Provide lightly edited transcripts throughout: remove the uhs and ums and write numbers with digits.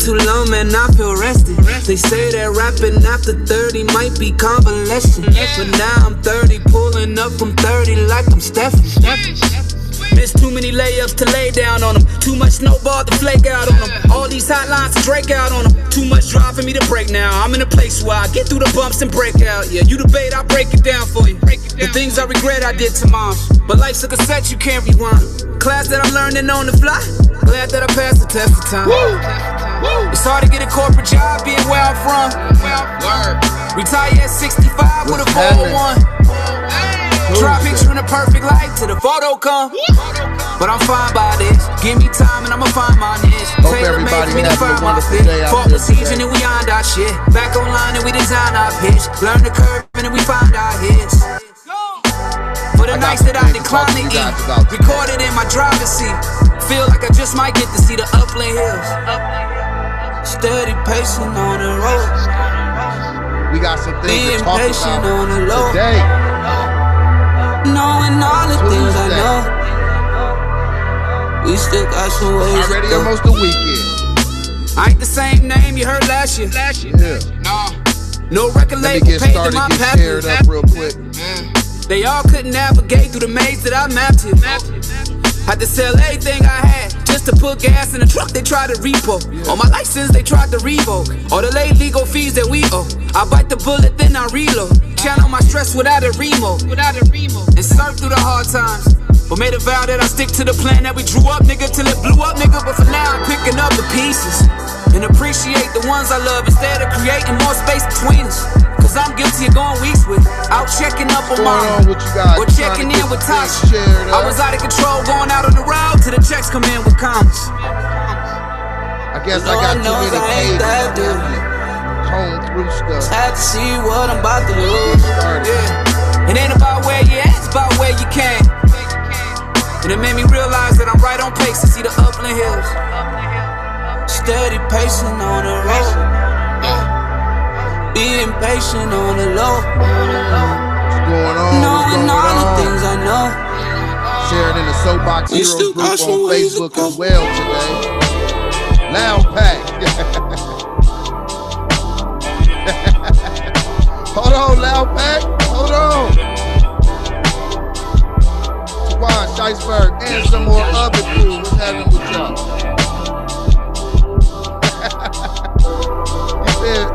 too long, man, I feel rested. They say that rapping after 30 might be convalescent. But now I'm 30, pulling up from 30 like I'm Stephen. There's too many layups to lay down on them. Too much snowball to flake out on them. All these hotlines to Drake out on them. Too much drive for me to break now. I'm in a place where I get through the bumps and break out. Yeah, you debate, I'll break it down for you. The things I regret I did to mom. But life's a cassette you can't rewind. Class that I'm learning on the fly. Glad that I passed the test of time. It's hard to get a corporate job being where I'm from. Retire at 65 with a 401. Try picturing a perfect life till the photo come. But I'm fine by this. Give me time and I'ma find my niche. Tailor-made for me to find my fit. Fought with siege and then we ironed our shit. Back online and we design our pitch. Learn the curve and then we find our hits. For the nights that I decline to eat, recorded in my driver's seat. Feel like I just might get to see the upland hills. Steady pacing on the road. We got some things to talk about on the low. today. Knowing all the things I know, we still got some ways already to go. Almost the weekend. I ain't the same name you heard last year. Yeah. No record Let me label get painted started, my get path. shared up real quick. They all couldn't navigate through the maze that I mapped it. Had to sell everything I had just to put gas in the truck they tried to repo. On my license they tried to revoke. All the late legal fees that we owe. I bite the bullet then I reload. Channel my stress without a remote. And surf through the hard times. But made a vow that I stick to the plan that we drew up, nigga, till it blew up, nigga. But for now I'm picking up the pieces and appreciate the ones I love instead of creating more space between us. Cause I'm guilty of going weeks with out checking up on mine or checking in with Tasha. I was out of control going out on the road till the checks come in with commas. I guess I got too many pages. Comb through stuff. Had to see what I'm about to lose. Yeah. It ain't about where you at, it's about where you came. And it made me realize that I'm right on pace to see the upland hills. Steady pacing on the road. Being patient on the low. What's going on? Knowing all the things I know. Shared in the Soapbox Heroes group on Facebook as well today. Loud Pack. Hold on, Loud Pack. Hold on. Tawan, Scheisberg, and some more other crew. What's happening with y'all? You said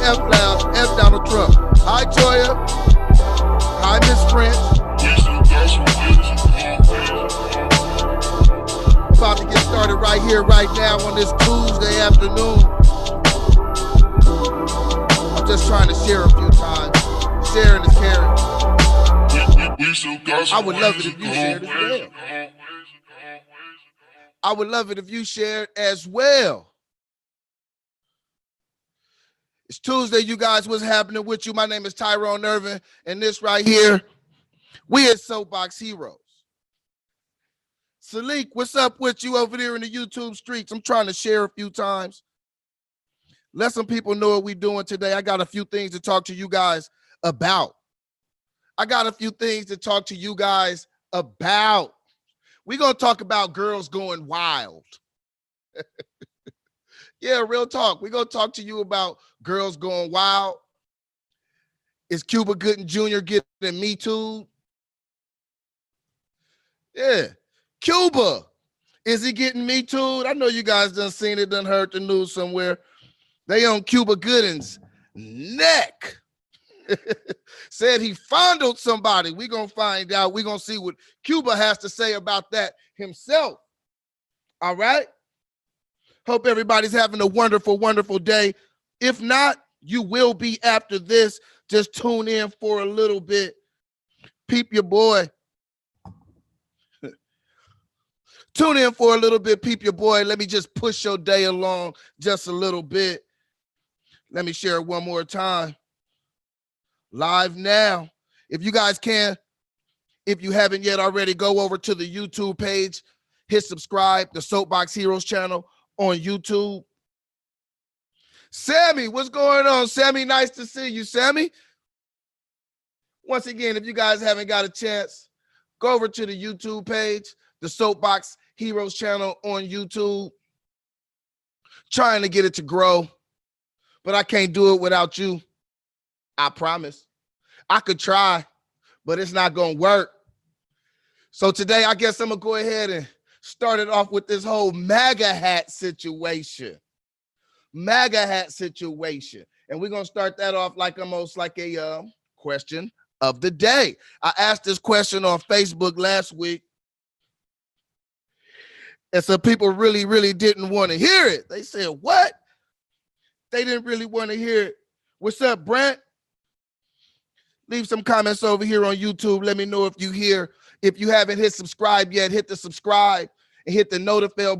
F Loud, F Donald Trump. Hi, Toya. Hi, Miss French. About to get started right here, right now on this Tuesday afternoon. I'm just trying to share a few times. Sharing is caring. I would love it if you shared as well. I would love it if you shared as well. It's Tuesday, you guys. What's happening with you? My name is Tyrone Irvin, and this right here, we at Soapbox Heroes. Salik, what's up with you over there in the YouTube streets? I'm trying to share a few times. Let some people know what we're doing today. I got a few things to talk to you guys about. We're going to talk about girls going wild. Yeah, real talk. We're going to talk to you about girls going wild. Is Cuba Gooding Jr. getting MeToo'ed? Yeah. Cuba, is he getting MeToo'ed? I know you guys done seen it, done heard the news somewhere. They on Cuba Gooding's neck. Said he fondled somebody. We're going to find out. We're going to see what Cuba has to say about that himself. All right? Hope everybody's having a wonderful, wonderful day. If not, you will be after this. Just tune in for a little bit. Peep your boy. Tune in for a little bit. Peep your boy. Let me just push your day along just a little bit. Let me share it one more time. Live now. If you guys can, if you haven't yet already, go over to the YouTube page, hit subscribe, the Soapbox Heroes channel on YouTube. Sammy, what's going on? Sammy, nice to see you, Sammy. Once again, if you guys haven't got a chance, go over to the YouTube page, the Soapbox Heroes channel on YouTube, trying to get it to grow, but I can't do it without you. I promise. I could try, but it's not going to work. So today, I guess I'm going to go ahead and start it off with this whole MAGA hat situation. MAGA hat situation. And we're going to start that off like almost like a question of the day. I asked this question on Facebook last week, and some people really, really didn't want to hear it. They said, what? They didn't really want to hear it. What's up, Brent? Leave some comments over here on YouTube. Let me know if you hear. If you haven't hit subscribe yet, hit the subscribe and hit the notify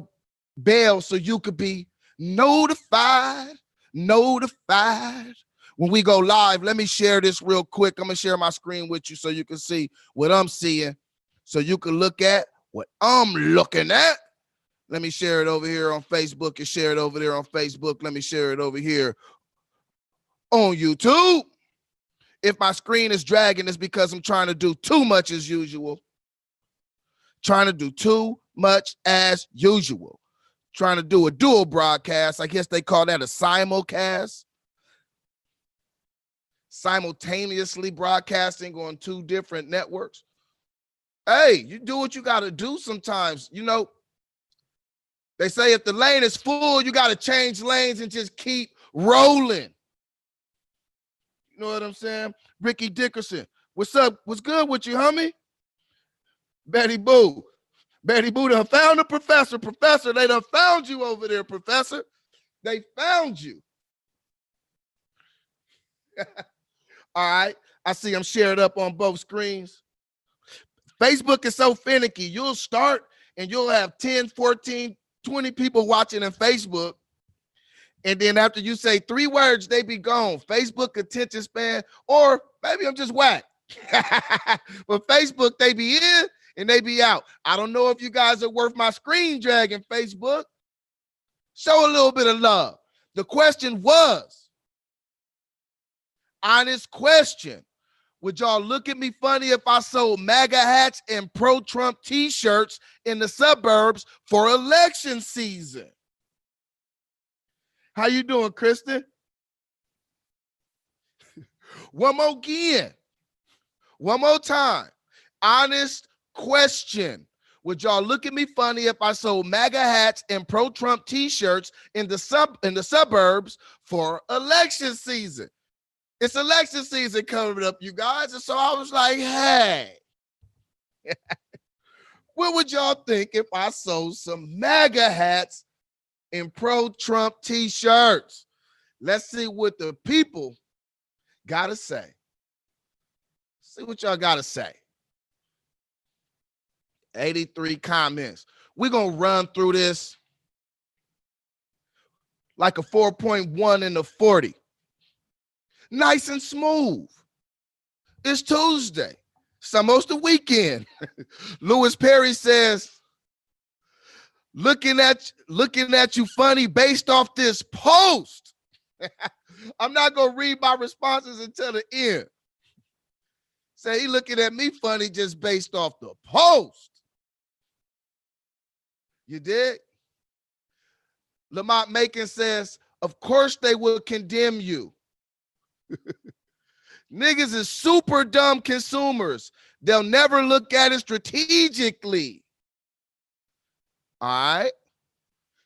bell so you could be notified when we go live. Let me share this real quick. I'm going to share my screen with you so you can see what I'm seeing, so you can look at what I'm looking at. Let me share it over here on Facebook and share it over there on Facebook. Let me share it over here on YouTube. If my screen is dragging, it's because I'm trying to do too much as usual. Trying to do too much as usual. Trying to do a dual broadcast. I guess they call that a simulcast. Simultaneously broadcasting on two different networks. Hey, you do what you got to do sometimes. You know, they say if the lane is full, you got to change lanes and just keep rolling. You know what I'm saying? Ricky Dickerson, what's up? What's good with you, homie? Betty Boo. Betty Boo done found the professor. Professor, they done found you over there, professor. They found you. All right. I see I'm shared up on both screens. Facebook is so finicky. You'll start and you'll have 10, 14, 20 people watching in Facebook. And then after you say 3 words, they be gone. Facebook attention span, or maybe I'm just whack. But Facebook, they be in and they be out. I don't know if you guys are worth my screen dragging, Facebook. Show a little bit of love. The question was, honest question, would y'all look at me funny if I sold MAGA hats and pro-Trump t-shirts in the suburbs for election season? How you doing, Kristen? One more again. One more time. Honest question. Would y'all look at me funny if I sold MAGA hats and pro-Trump t-shirts in the suburbs for election season? It's election season coming up, you guys. And so I was like, hey, what would y'all think if I sold some MAGA hats and pro-Trump t-shirts? Let's see what the people got to say. See what y'all got to say. 83 comments. We're going to run through this like a 4.1 in the 40. Nice and smooth. It's Tuesday. It's almost the weekend. Louis Perry says, looking at you funny based off this post. I'm not going to read my responses until the end. Say he looking at me funny just based off the post. You did? Lamont Macon says, of course they will condemn you. Niggas is super dumb consumers. They'll never look at it strategically. All right.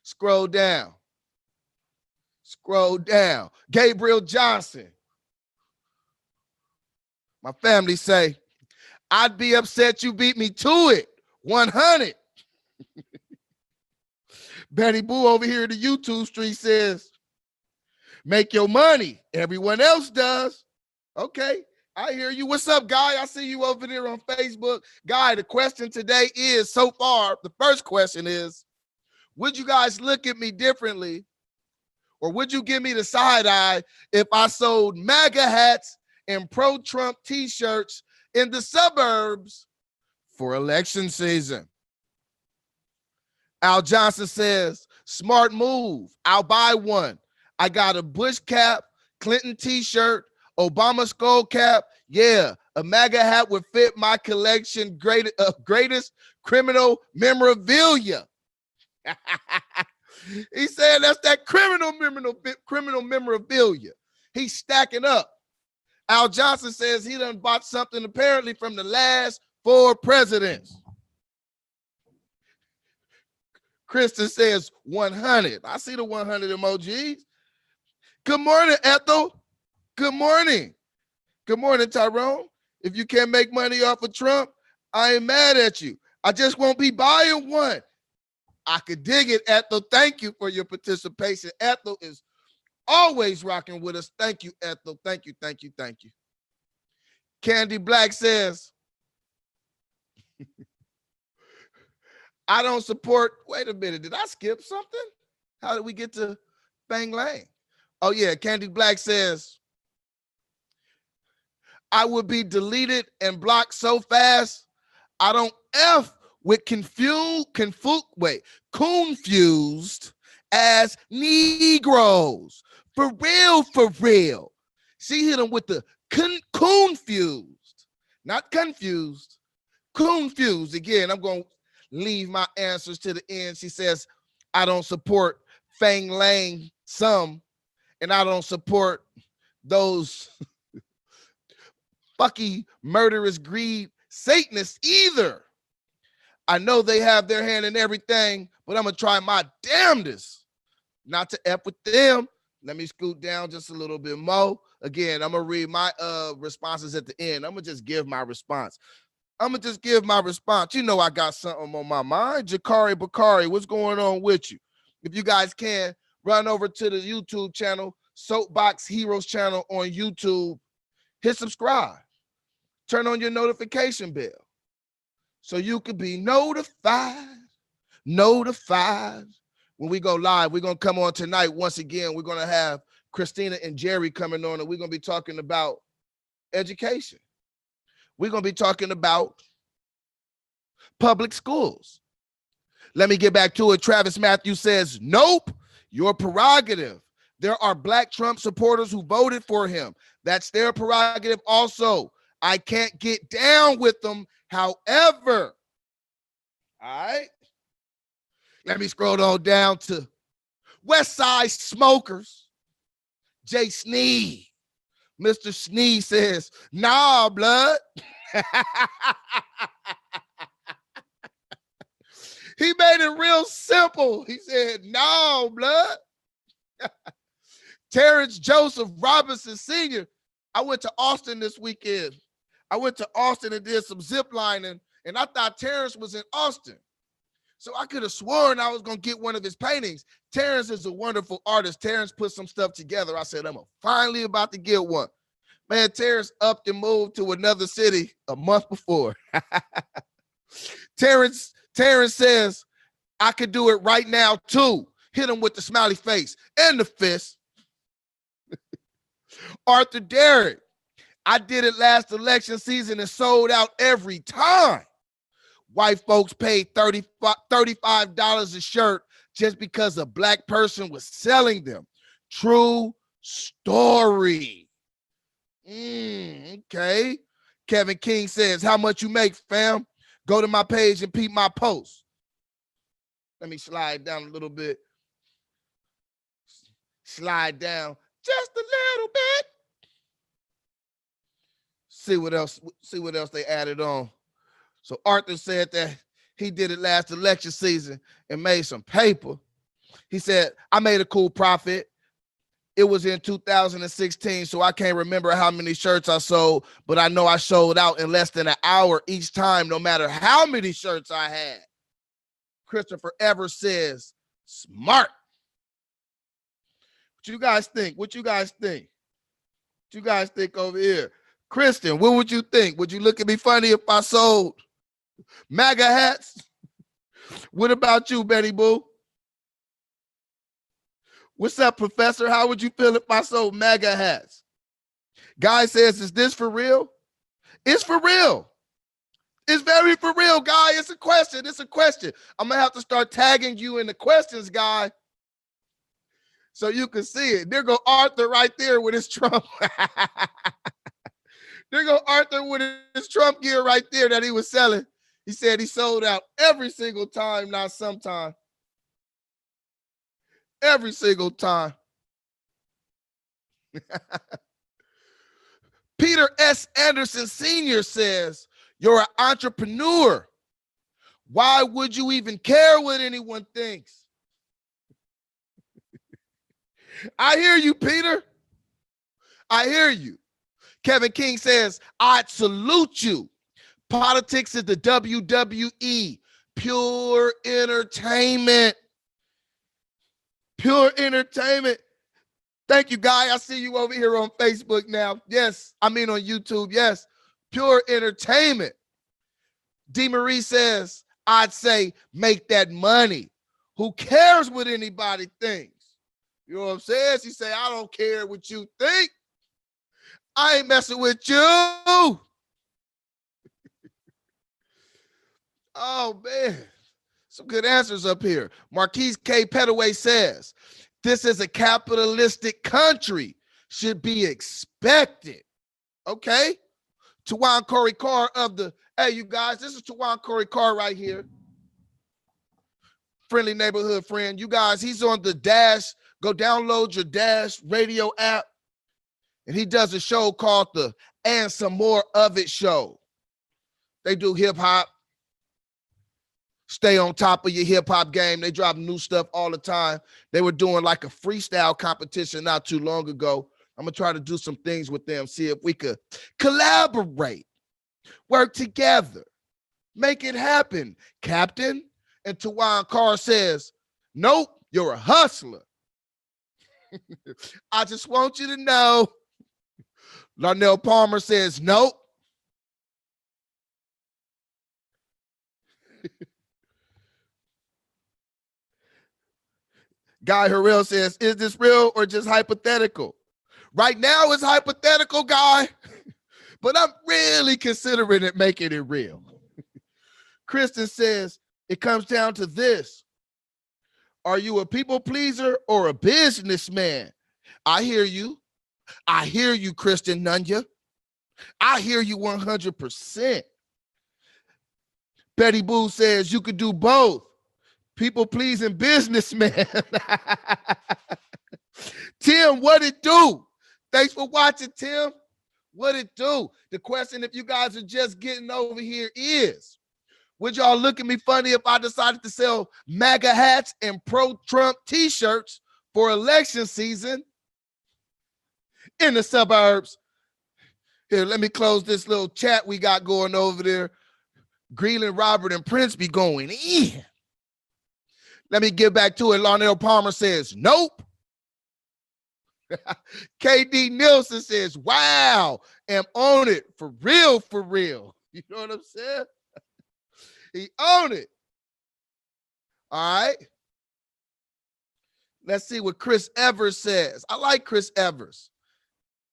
Scroll down. Scroll down. Gabriel Johnson. My family say, I'd be upset you beat me to it. 100. Betty Boo over here in the YouTube street says, make your money. Everyone else does. Okay, I hear you. What's up, Guy? I see you over there on Facebook. Guy, the question today is, so far, the first question is, would you guys look at me differently, or would you give me the side eye if I sold MAGA hats and pro-Trump t-shirts in the suburbs for election season? Al Johnson says, smart move. I'll buy one. I got a Bush cap, Clinton t-shirt, Obama skull cap. Yeah, A MAGA hat would fit my collection greatest criminal memorabilia. He said that's that criminal memorabilia. He's stacking up. Al Johnson says he done bought something apparently from the last 4 presidents. Kristen says 100. I see the 100 emojis. Good morning, Ethel. Good morning. Good morning, Tyrone. If you can't make money off of Trump, I ain't mad at you. I just won't be buying one. I could dig it, Ethel. Thank you for your participation. Ethel is always rocking with us. Thank you, Ethel. Thank you, thank you, thank you. Candy Black says, I don't support, wait a minute, did I skip something? How did we get to Bang Lang? Oh yeah, Candy Black says, I would be deleted and blocked so fast, I don't F with confused as Negroes. For real, for real. She hit him with the confused, not confused, confused. Again, I'm going to leave my answers to the end. She says, I don't support Fang Lang some, and I don't support those fucky murderous greed Satanists either. I know they have their hand in everything, but I'm going to try my damnedest not to F with them. Let me scoot down just a little bit more. Again, I'm going to read my responses at the end. I'm going to just give my response. You know I got something on my mind. Jakari Bakari, what's going on with you? If you guys can, run over to the YouTube channel, Soapbox Heroes channel on YouTube. Hit subscribe. Turn on your notification bell so you can be notified when we go live. We're going to come on tonight. Once again, we're going to have Christina and Jerry coming on, and we're going to be talking about education. We're going to be talking about public schools. Let me get back to it. Travis Matthews says, nope, your prerogative. There are Black Trump supporters who voted for him. That's their prerogative also. I can't get down with them. However, all right, let me scroll on down to West Side Smokers. Jay Sneed. Mr. Sneed says, nah, blood. He made it real simple. He said, no, blood. Terrence Joseph Robinson Sr. I went to Austin this weekend. I went to Austin and did some zip lining, and I thought Terrence was in Austin. So I could have sworn I was going to get one of his paintings. Terrence is a wonderful artist. Terrence put some stuff together. I said, I'm finally about to get one. Man, Terrence upped and moved to another city a month before. Terrence says, I could do it right now too. Hit him with the smiley face and the fist. Arthur Derrick, I did it last election season and sold out every time. White folks paid $35 a shirt just because a Black person was selling them. True story. Okay. Kevin King says, how much you make, fam? Go to my page and peep my post. Let me slide down a little bit. Slide down just a little bit. See what else they added on. So Arthur said that he did it last election season and made some paper. He said, I made a cool profit. It was in 2016, so I can't remember how many shirts I sold, but I know I sold out in less than an hour each time, no matter how many shirts I had. Christopher Evers says, smart. What you guys think? What you guys think over here? Kristen, what would you think? Would you look at me funny if I sold MAGA hats? What about you, Betty Boo? What's up, Professor? How would you feel if I sold MAGA hats? Guy says, is this for real? It's for real. It's very for real, Guy. It's a question. It's a question. I'm going to have to start tagging you in the questions, Guy, so you can see it. There go Arthur right there with his Trump. There go Arthur with his Trump gear right there that he was selling. He said he sold out every single time, not sometime. Every single time. Peter S. Anderson Sr. says, you're an entrepreneur. Why would you even care what anyone thinks? I hear you, Peter. I hear you. Kevin King says, I'd salute you. Politics is the WWE. Pure entertainment. Pure entertainment. Thank you, Guy. I see you over here on Facebook now. Yes, I mean on YouTube. Yes, pure entertainment. D. Marie says, I'd say make that money. Who cares what anybody thinks? You know what I'm saying? She say, I don't care what you think. I ain't messing with you. Oh, man. Some good answers up here. Marquise K. Petaway says, this is a capitalistic country. Should be expected. Okay? Tawan Corey Carr of the, hey, you guys, this is Tawan Corey Carr right here. Friendly neighborhood friend. You guys, he's on the Dash. Go download your Dash radio app. And he does a show called the And Some More of It show. They do hip hop. Stay on top of your hip hop game. They drop new stuff all the time. They were doing like a freestyle competition not too long ago. I'm going to try to do some things with them, see if we could collaborate, work together, make it happen, Captain. And Tawan Carr says, nope, you're a hustler. I just want you to know. Larnell Palmer says, nope. Guy Harrell says, is this real or just hypothetical? Right now it's hypothetical, Guy, but I'm really considering it, making it real. Kristen says, it comes down to this. Are you a people pleaser or a businessman? I hear you. I hear you, Kristen Nunya. I hear you 100%. Betty Boo says you could do both. People pleasing businessman. Tim, what it do? Thanks for watching, Tim. What it do? The question, if you guys are just getting over here, is, would y'all look at me funny if I decided to sell MAGA hats and pro-Trump t-shirts for election season in the suburbs? Here, let me close this little chat we got going over there. Greeland, Robert, and Prince be going in. Let me get back to it. Larnell Palmer says, nope. KD Nielsen says, wow, am on it. For real, for real. You know what I'm saying? He owned it. All right. Let's see what Chris Evers says. I like Chris Evers.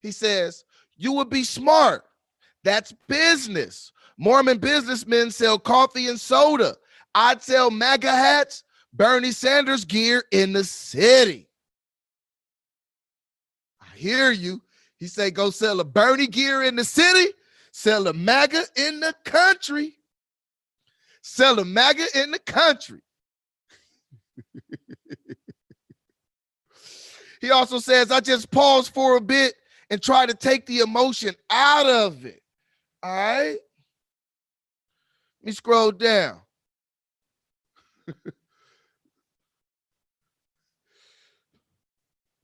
He says, you would be smart. That's business. Mormon businessmen sell coffee and soda. I'd sell MAGA hats, Bernie Sanders gear in the city. I hear you. He say, go sell a Bernie gear in the city, sell a MAGA in the country. Sell a MAGA in the country. He also says, I just pause for a bit and try to take the emotion out of it. All right. Let me scroll down.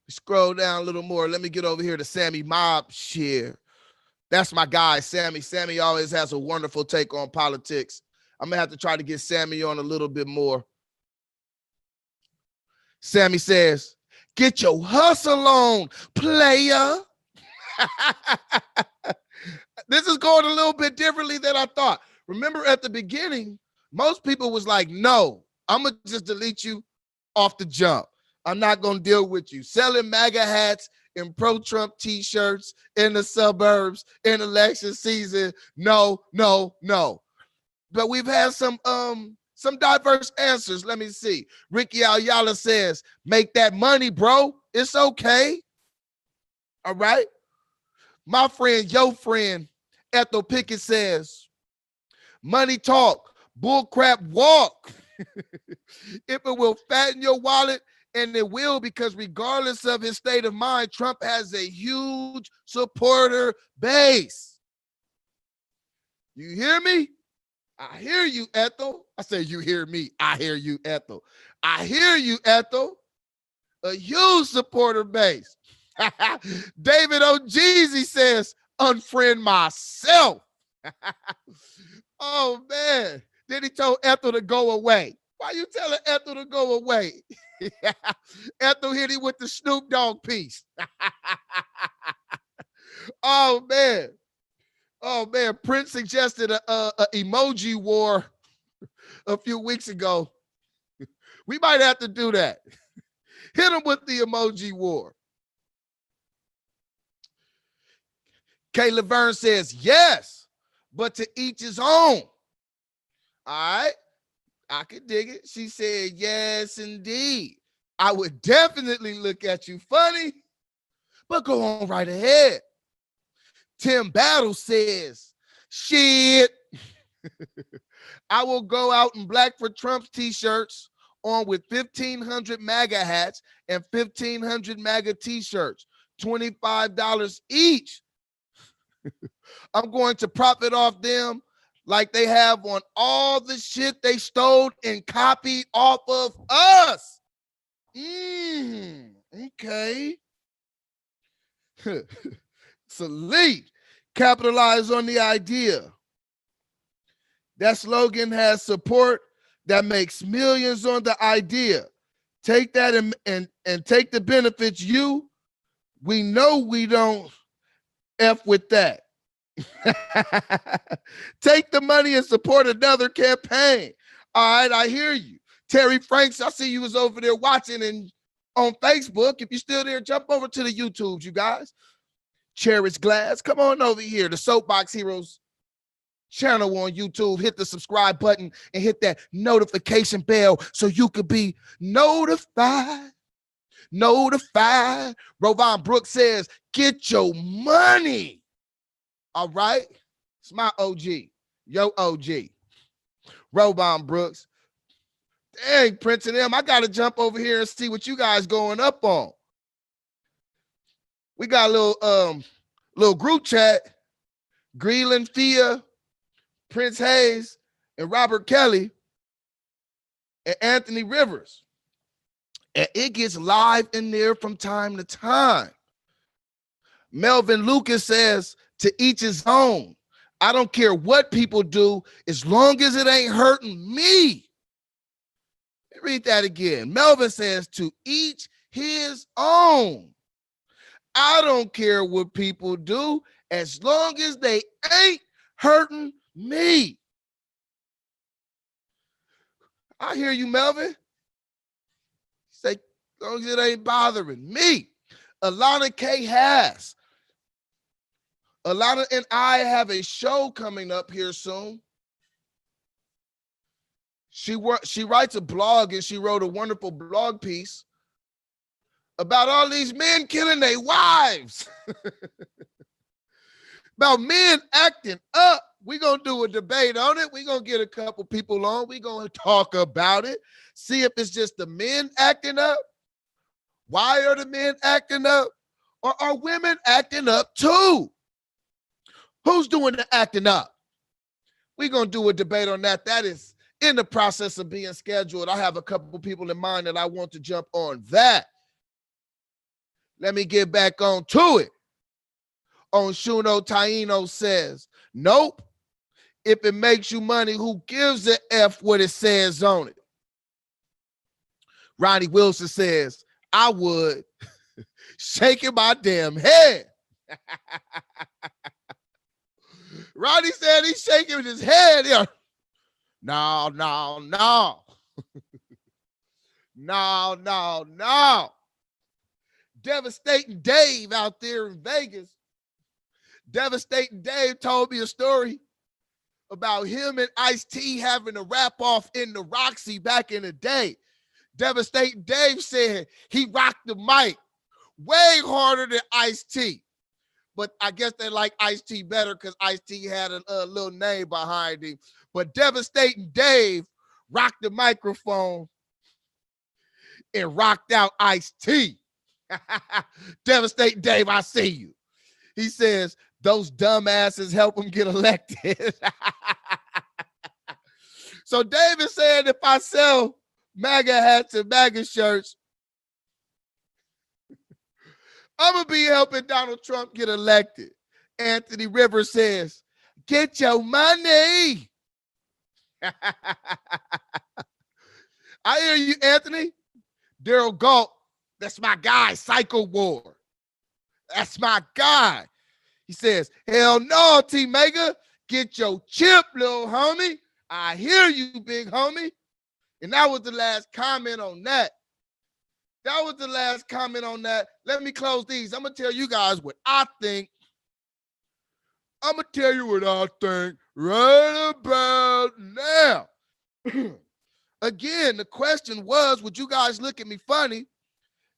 Scroll down a little more. Let me get over here to Sammy Mob share. That's my guy, Sammy. Sammy always has a wonderful take on politics. I'm going to have to try to get Sammy on a little bit more. Sammy says, get your hustle on, player. This is going a little bit differently than I thought. Remember at the beginning, most people was like, no, I'm going to just delete you off the jump. I'm not going to deal with you. Selling MAGA hats and pro-Trump t-shirts in the suburbs in election season. No, no, no. But we've had some diverse answers. Let me see. Ricky Ayala says, make that money, bro. It's okay. All right. My friend, your friend, Ethel Pickett says, money talk, bullcrap walk. If it will fatten your wallet, and it will, because regardless of his state of mind, Trump has a huge supporter base. You hear me? I hear you, Ethel. I say, you hear me. I hear you, Ethel. I hear you, Ethel. A huge supporter base. David O'Jeezy says, unfriend myself. Oh, man. Then he told Ethel to go away. Why you telling Ethel to go away? Ethel hit him with the Snoop Dogg piece. Oh, man. Oh, man. Prince suggested a emoji war a few weeks ago. We might have to do that. Hit him with the emoji war. Kay Laverne says, yes, but to each his own. All right. I could dig it. She said, yes, indeed. I would definitely look at you funny, but go on right ahead. Tim Battle says, shit. I will go out in Black for Trump's t-shirts on with 1,500 MAGA hats and 1,500 MAGA t-shirts, $25 each. I'm going to profit off them like they have on all the shit they stole and copied off of us. Okay. Salute. Capitalize on the idea. That slogan has support that makes millions on the idea. Take that and take the benefits. We know we don't F with that. Take the money and support another campaign. All right, I hear you. Terry Franks, I see you was over there watching and on Facebook. If you're still there, jump over to the YouTubes, you guys. Cherish Glass, come on over here. The Soapbox Heroes channel on YouTube. Hit the subscribe button and hit that notification bell so you could be notified. Rovon Brooks says, get your money. All right. It's my OG. Yo, OG. Rovon Brooks. Dang, Prince and them, I got to jump over here and see what you guys going up on. We got a little group chat. Greeland, Thea, Prince Hayes, and Robert Kelly, and Anthony Rivers. And it gets live in there from time to time. Melvin Lucas says, to each his own. I don't care what people do as long as it ain't hurting me. Read that again. Melvin says, to each his own. I don't care what people do as long as they ain't hurting me. I hear you, Melvin. Say, as long as it ain't bothering me. Alana K. Hass. Alana and I have a show coming up here soon. She writes a blog, and she wrote a wonderful blog piece about all these men killing their wives. About men acting up. We're going to do a debate on it. We're going to get a couple people on. We're going to talk about it. See if it's just the men acting up. Why are the men acting up? Or are women acting up too? Who's doing the acting up? We're going to do a debate on that. That is in the process of being scheduled. I have a couple people in mind that I want to jump on that. Let me get back on to it. On Shuno Taino says, nope. If it makes you money, who gives a F what it says on it? Ronnie Wilson says, I would. Shaking my damn head. Ronnie said he's shaking his head. No. No. Devastating Dave out there in Vegas. Devastating Dave told me a story about him and Ice-T having a rap-off in the Roxy back in the day. Devastating Dave said he rocked the mic way harder than Ice-T. but I guess they like Ice-T better because Ice-T had a little name behind him. But Devastating Dave rocked the microphone and rocked out Ice-T. Devastating Dave, I see you. He says, those dumbasses help him get elected. So David said, if I sell MAGA hats and MAGA shirts, I'm going to be helping Donald Trump get elected. Anthony Rivers says, get your money. I hear you, Anthony. Daryl Galt, that's my guy, Psycho War. That's my guy. He says, hell no, T-MAGA. Get your chip, little homie. I hear you, big homie. And that was the last comment on that. That was the last comment on that. Let me close these. I'm going to tell you guys what I think. I'm going to tell you what I think right about now. Again, the question was, would you guys look at me funny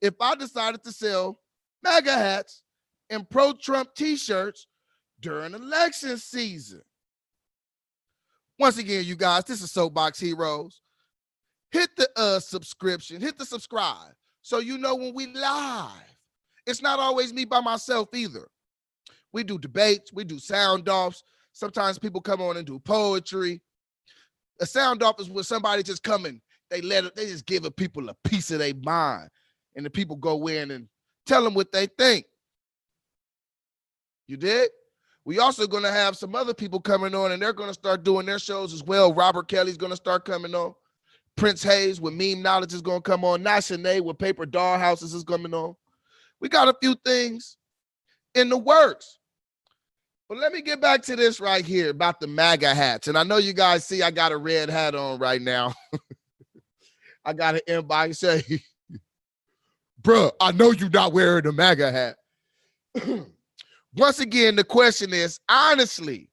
if I decided to sell MAGA hats and pro-Trump t-shirts during election season? Once again, you guys, this is Soapbox Heroes. Hit the subscription, hit the subscribe, so you know when we live. It's not always me by myself either. We do debates, we do sound offs. Sometimes people come on and do poetry. A sound off is when somebody just come in, they just give people a piece of their mind, and the people go in and tell them what they think. You did? We also going to have some other people coming on, and they're going to start doing their shows as well. Robert Kelly's going to start coming on. Prince Hayes with Meme Knowledge is going to come on. Nashane with Paper Dollhouses is coming on. We got a few things in the works. But let me get back to this right here about the MAGA hats. And I know you guys see I got a red hat on right now. I got an inbox say, bruh, I know you're not wearing a MAGA hat. Once again, the question is, honestly,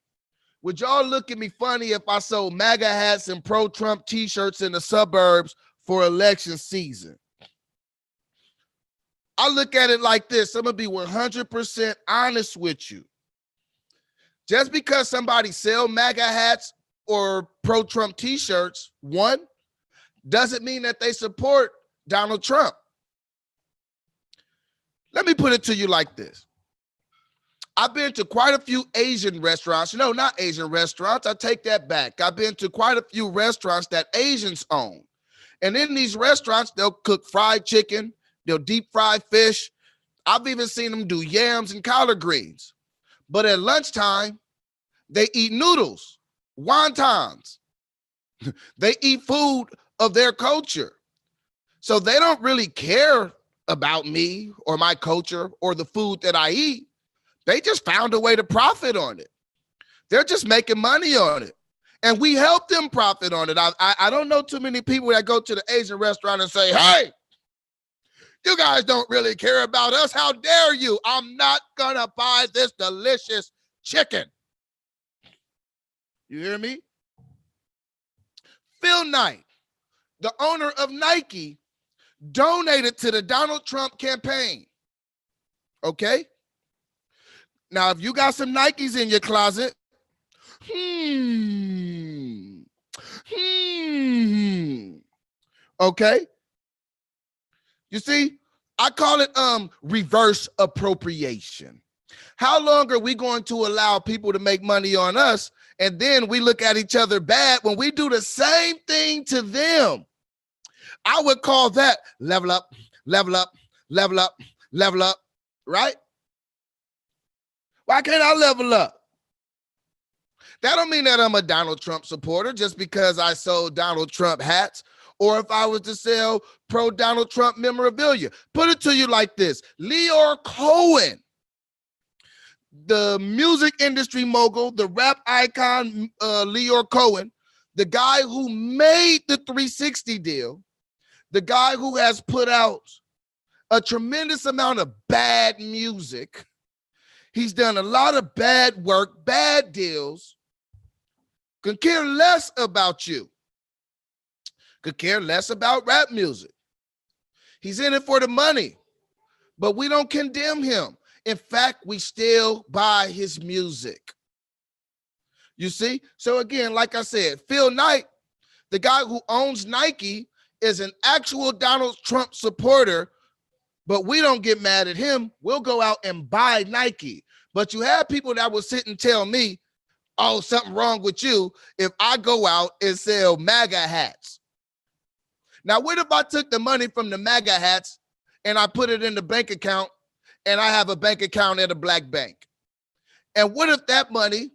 would y'all look at me funny if I sold MAGA hats and pro-Trump t-shirts in the suburbs for election season? I look at it like this. I'm going to be 100% honest with you. Just because somebody sell MAGA hats or pro-Trump t-shirts, one, doesn't mean that they support Donald Trump. Let me put it to you like this. I've been to quite a few Asian restaurants. No, not Asian restaurants. I take that back. I've been to quite a few restaurants that Asians own. And in these restaurants, they'll cook fried chicken. They'll deep fry fish. I've even seen them do yams and collard greens. But at lunchtime, they eat noodles, wontons. They eat food of their culture. So they don't really care about me or my culture or the food that I eat. They just found a way to profit on it. They're just making money on it. And we help them profit on it. I don't know too many people that go to the Asian restaurant and say, hey, you guys don't really care about us. How dare you? I'm not going to buy this delicious chicken. You hear me? Phil Knight, the owner of Nike, donated to the Donald Trump campaign. Okay? Now, if you got some Nikes in your closet, okay? You see, I call it reverse appropriation. How long are we going to allow people to make money on us, and then we look at each other bad when we do the same thing to them? I would call that level up, level up, level up, level up, right? Why can't I level up? That don't mean that I'm a Donald Trump supporter just because I sold Donald Trump hats, or if I was to sell pro-Donald Trump memorabilia. Put it to you like this. Leor Cohen, the music industry mogul, the rap icon, Leor Cohen, the guy who made the 360 deal, the guy who has put out a tremendous amount of bad music. He's done a lot of bad work, bad deals. Could care less about you. Could care less about rap music. He's in it for the money, but we don't condemn him. In fact, we still buy his music. You see? So again, like I said, Phil Knight, the guy who owns Nike, is an actual Donald Trump supporter, but we don't get mad at him. We'll go out and buy Nike. But you have people that will sit and tell me, oh, something wrong with you if I go out and sell MAGA hats. Now, what if I took the money from the MAGA hats and I put it in the bank account and I have a bank account at a black bank? And what if that money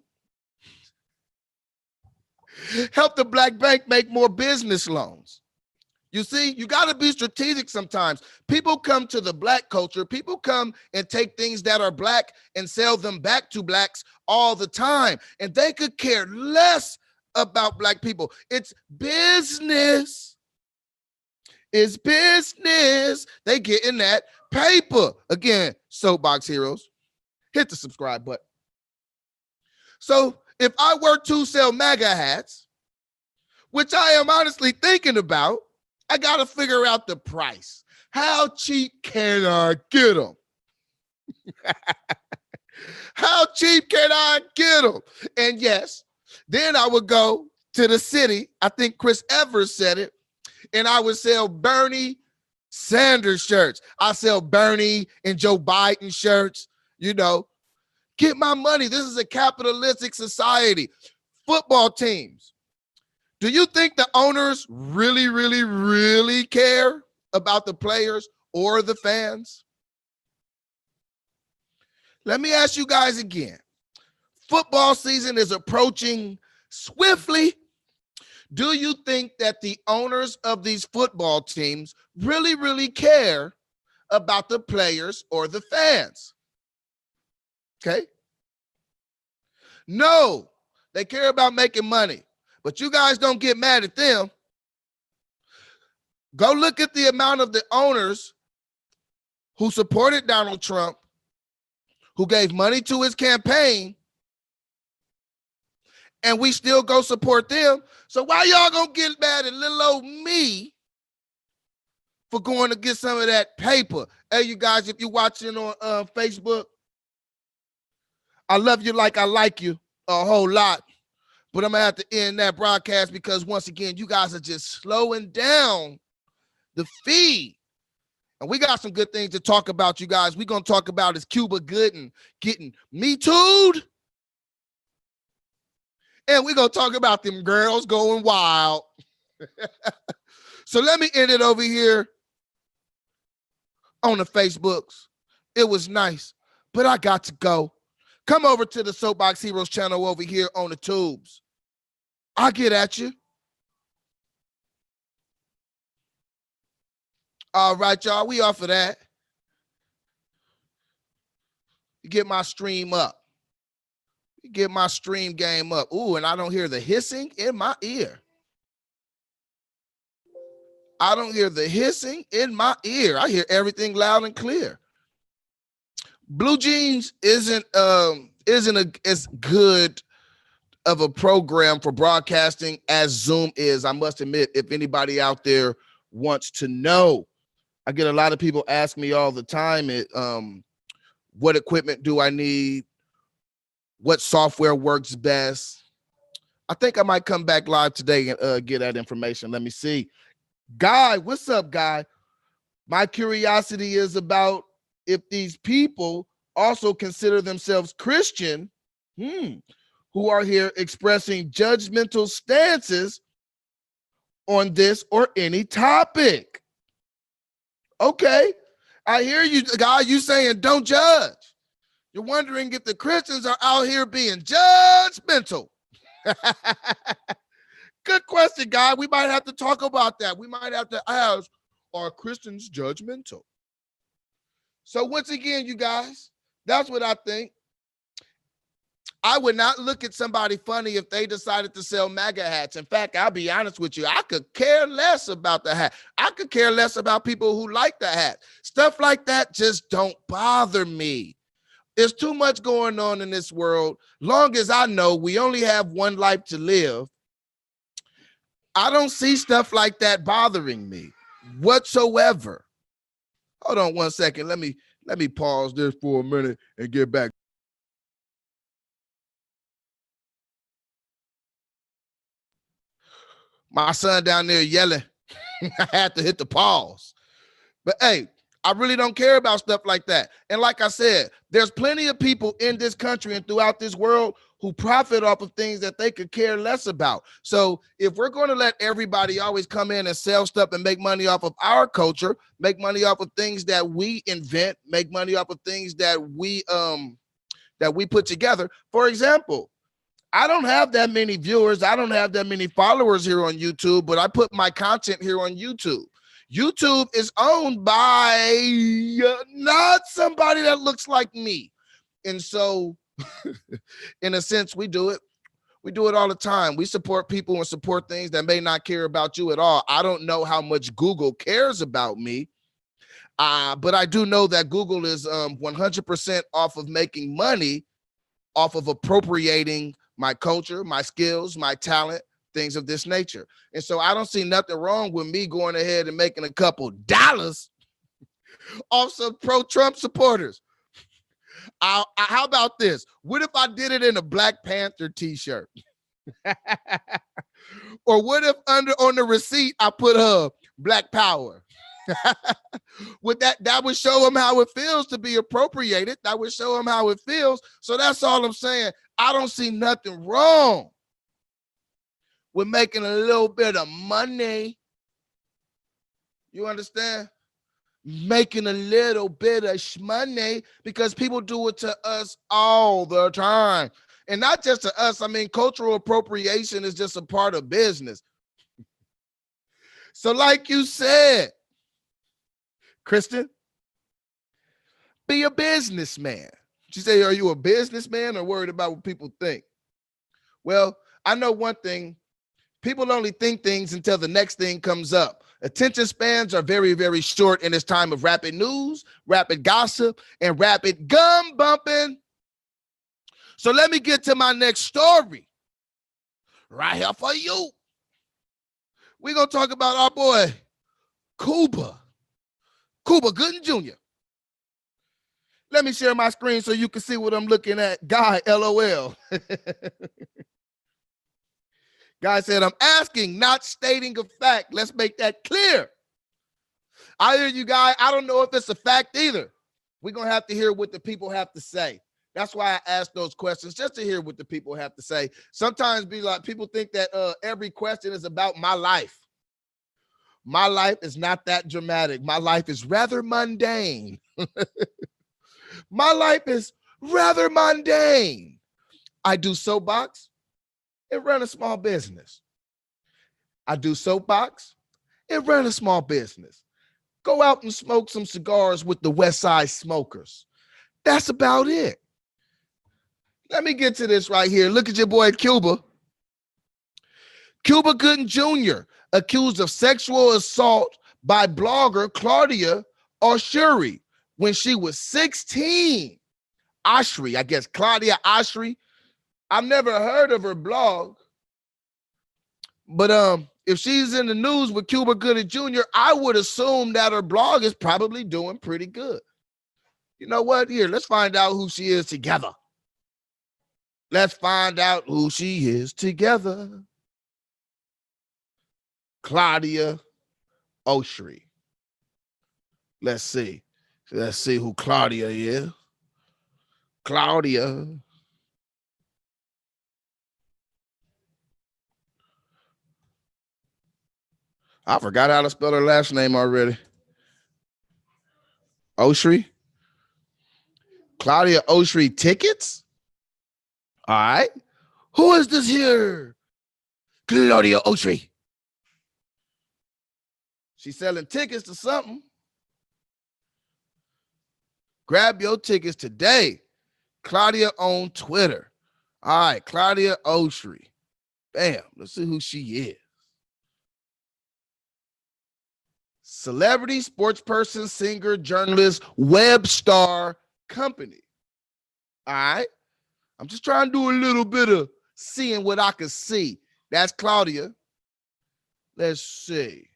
helped the black bank make more business loans? You see, you got to be strategic sometimes. People come to the black culture. People come and take things that are black and sell them back to blacks all the time. And they could care less about black people. It's business. It's business. They getting that paper. Again, Soapbox Heroes, hit the subscribe button. So if I were to sell MAGA hats, which I am honestly thinking about, I got to figure out the price. How cheap can I get them? How cheap can I get them? And yes, then I would go to the city. I think Chris Evers said it. And I would sell Bernie Sanders shirts. I sell Bernie and Joe Biden shirts. You know, get my money. This is a capitalistic society. Football teams. Do you think the owners really, really, really care about the players or the fans? Let me ask you guys again. Football season is approaching swiftly. Do you think that the owners of these football teams really, really care about the players or the fans? Okay. No, they care about making money. But you guys don't get mad at them. Go look at the amount of the owners who supported Donald Trump, who gave money to his campaign, and we still go support them. So why y'all gonna get mad at little old me for going to get some of that paper? Hey, you guys, if you're watching on Facebook, I love you like I like you a whole lot. But I'm going to have to end that broadcast because, once again, you guys are just slowing down the feed. And we got some good things to talk about, you guys. We're going to talk about is Cuba good and getting MeToo'ed? And we're going to talk about them girls going wild. So let me end it over here on the Facebooks. It was nice, but I got to go. Come over to the Soapbox Heroes channel over here on the tubes. I'll get at you. All right, y'all. We off of that. Get my stream up. Get my stream game up. Ooh, and I don't hear the hissing in my ear. I don't hear the hissing in my ear. I hear everything loud and clear. Blue Jeans isn't as good of a program for broadcasting as Zoom is. I must admit, if anybody out there wants to know, I get a lot of people ask me all the time, what equipment do I need? What software works best? I think I might come back live today and get that information. Let me see. Guy, what's up, Guy? My curiosity is about if these people also consider themselves Christian, who are here expressing judgmental stances on this or any topic. Okay, I hear you, Guy. You saying don't judge. You're wondering if the Christians are out here being judgmental. Good question, Guy. We might have to talk about that. We might have to ask, are Christians judgmental? So once again, you guys, that's what I think. I would not look at somebody funny if they decided to sell MAGA hats. In fact, I'll be honest with you. I could care less about the hat. I could care less about people who like the hat. Stuff like that just don't bother me. There's too much going on in this world. Long as I know we only have one life to live, I don't see stuff like that bothering me whatsoever. Hold on one second. Let me Let me pause this for a minute and get back. My son down there yelling. I had to hit the pause. But hey, I really don't care about stuff like that. And like I said, there's plenty of people in this country and throughout this world who profit off of things that they could care less about. So if we're going to let everybody always come in and sell stuff and make money off of our culture, make money off of things that we invent, make money off of things that we put together. For example, I don't have that many viewers. I don't have that many followers here on YouTube, but I put my content here on YouTube. YouTube is owned by not somebody that looks like me. And so in a sense, we do it. We do it all the time. We support people and support things that may not care about you at all. I don't know how much Google cares about me, but I do know that Google is 100% off of making money off of appropriating my culture, my skills, my talent, things of this nature. And so I don't see nothing wrong with me going ahead and making a couple dollars off some pro-Trump supporters. How about this? What if I did it in a Black Panther t-shirt? Or what if on the receipt I put Black Power? That would show them how it feels to be appropriated. That would show them how it feels. So that's all I'm saying. I don't see nothing wrong with making a little bit of money. You understand? Making a little bit of money, because people do it to us all the time. And not just to us. I mean, cultural appropriation is just a part of business. So like you said, Kristen, be a businessman. She say, are you a businessman or worried about what people think? Well, I know one thing. People only think things until the next thing comes up. Attention spans are very, very short in this time of rapid news, rapid gossip, and rapid gum bumping. So let me get to my next story right here for you. We're going to talk about our boy, Cuba Gooding Jr. Let me share my screen so you can see what I'm looking at. Guy, LOL. Guy said, I'm asking, not stating a fact. Let's make that clear. I hear you, Guy. I don't know if it's a fact either. We're going to have to hear what the people have to say. That's why I ask those questions, just to hear what the people have to say. Sometimes people think that every question is about my life. My life is not that dramatic. My life is rather mundane. My life is rather mundane. I do soapbox and run a small business. I do soapbox and run a small business. Go out and smoke some cigars with the West Side Smokers. That's about it. Let me get to this right here. Look at your boy Cuba. Cuba Gooding Jr. accused of sexual assault by blogger Claudia Oshry when she was 16. Oshry, I guess, Claudia Oshry. I've never heard of her blog, but if she's in the news with Cuba Gooding Jr., I would assume that her blog is probably doing pretty good. You know what? Here, let's find out who she is together. Let's find out who she is together. Claudia Oshry. Let's see. Let's see who Claudia is. Claudia. I forgot how to spell her last name already. Oshry. Claudia Oshry tickets. All right. Who is this here? Claudia Oshry. She's selling tickets to something. Grab your tickets today. Claudia on Twitter. All right, Claudia Oshry. Bam. Let's see who she is. Celebrity, sports person, singer, journalist, web star company. All right. I'm just trying to do a little bit of seeing what I can see. That's Claudia. Let's see.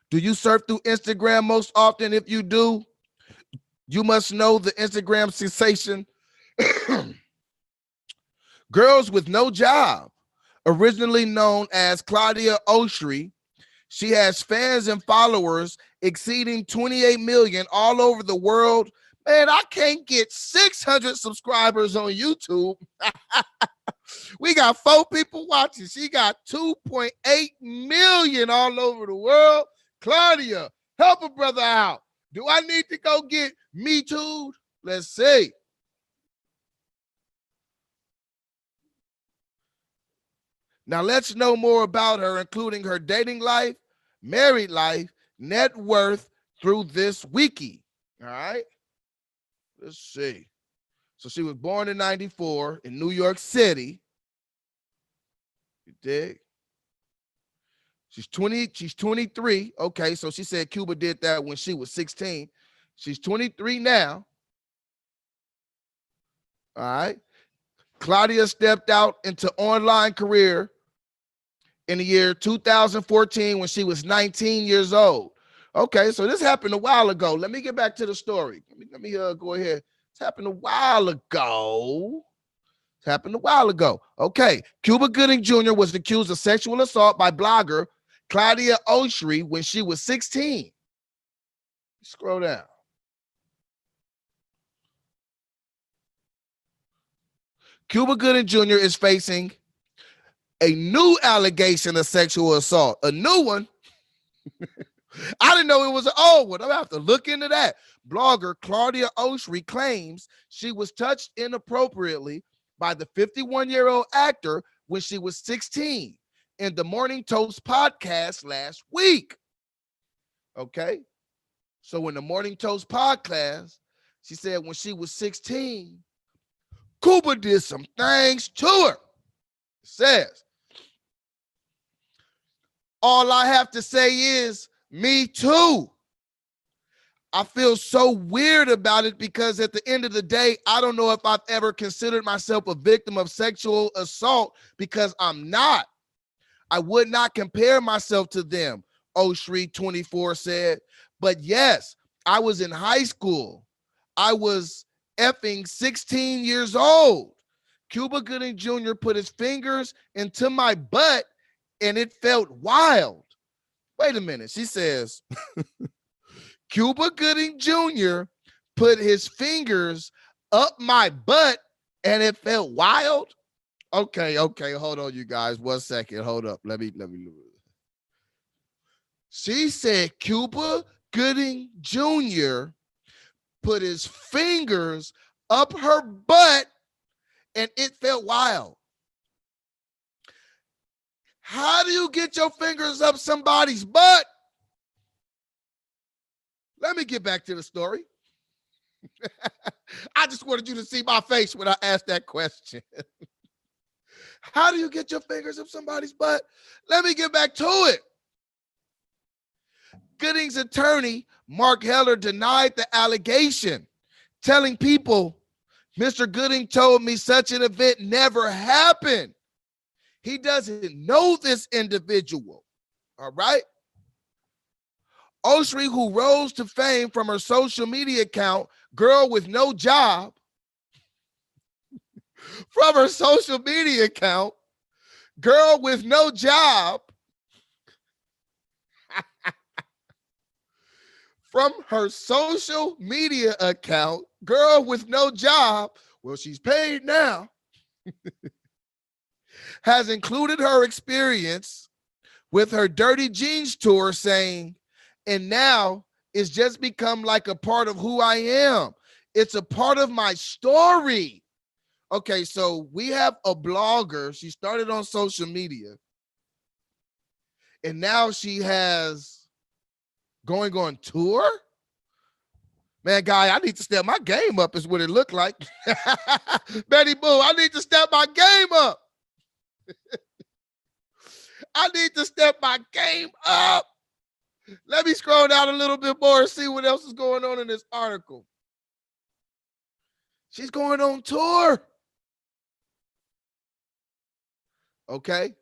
Do you surf through Instagram most often? If you do, You must know the Instagram sensation Girls with No Job, originally known as Claudia Oshry. She has fans and followers exceeding 28 million all over the world. Man, I can't get 600 subscribers on YouTube. We got 4 people watching. She got 2.8 million all over the world. Claudia, help a brother out. Do I need to go get MeToo'ed? Let's see. Now let's know more about her, including her dating life, married life, net worth through this wiki. All right. Let's see. So she was born in 94 in New York City. You dig? She's 23. Okay, so she said Cuba did that when she was 16. She's 23 now. All right. Claudia stepped out into online career in the year 2014 when she was 19 years old. Okay, so this happened a while ago. Let me get back to the story. Let me go ahead. It's happened a while ago. Okay, Cuba Gooding Jr. was accused of sexual assault by blogger Claudia Oshry when she was 16. Scroll down. Cuba Gooding Jr. is facing a new allegation of sexual assault. A new one? I didn't know it was an old one. I'm gonna have to look into that. Blogger Claudia Oshry claims she was touched inappropriately by the 51-year-old actor when she was 16 in the Morning Toast podcast last week. Okay. So in the Morning Toast podcast, she said when she was 16, Cuba did some things to her. It says, all I have to say is, me too. I feel so weird about it because at the end of the day, I don't know if I've ever considered myself a victim of sexual assault because I'm not. I would not compare myself to them, Oshry 24 said. But yes, I was in high school. I was effing 16 years old. Cuba Gooding Jr. put his fingers into my butt and it felt wild. Wait a minute. She says, Cuba Gooding Jr. put his fingers up my butt and it felt wild. Okay. Hold on, you guys. 1 second. Hold up. Let me. She said Cuba Gooding Jr. put his fingers up her butt and it felt wild. How do you get your fingers up somebody's butt? Let me get back to the story. I just wanted you to see my face when I asked that question. How do you get your fingers up somebody's butt? Let me get back to it. Gooding's attorney, Mark Heller, denied the allegation, telling people, Mr. Gooding told me such an event never happened. He doesn't know this individual. All right. Oshry, who rose to fame from her social media account, Girl with No Job, from her social media account, Girl with No Job, from her social media account, Girl with No Job, well, she's paid now, has included her experience with her Dirty Jeans tour, saying, and now it's just become like a part of who I am. It's a part of my story. Okay, so we have a blogger. She started on social media. And now she has going on tour. Man, guy, I need to step my game up is what it looked like. Betty Boo, I need to step my game up. I need to step my game up. Let me scroll down a little bit more and see what else is going on in this article. She's going on tour. Okay.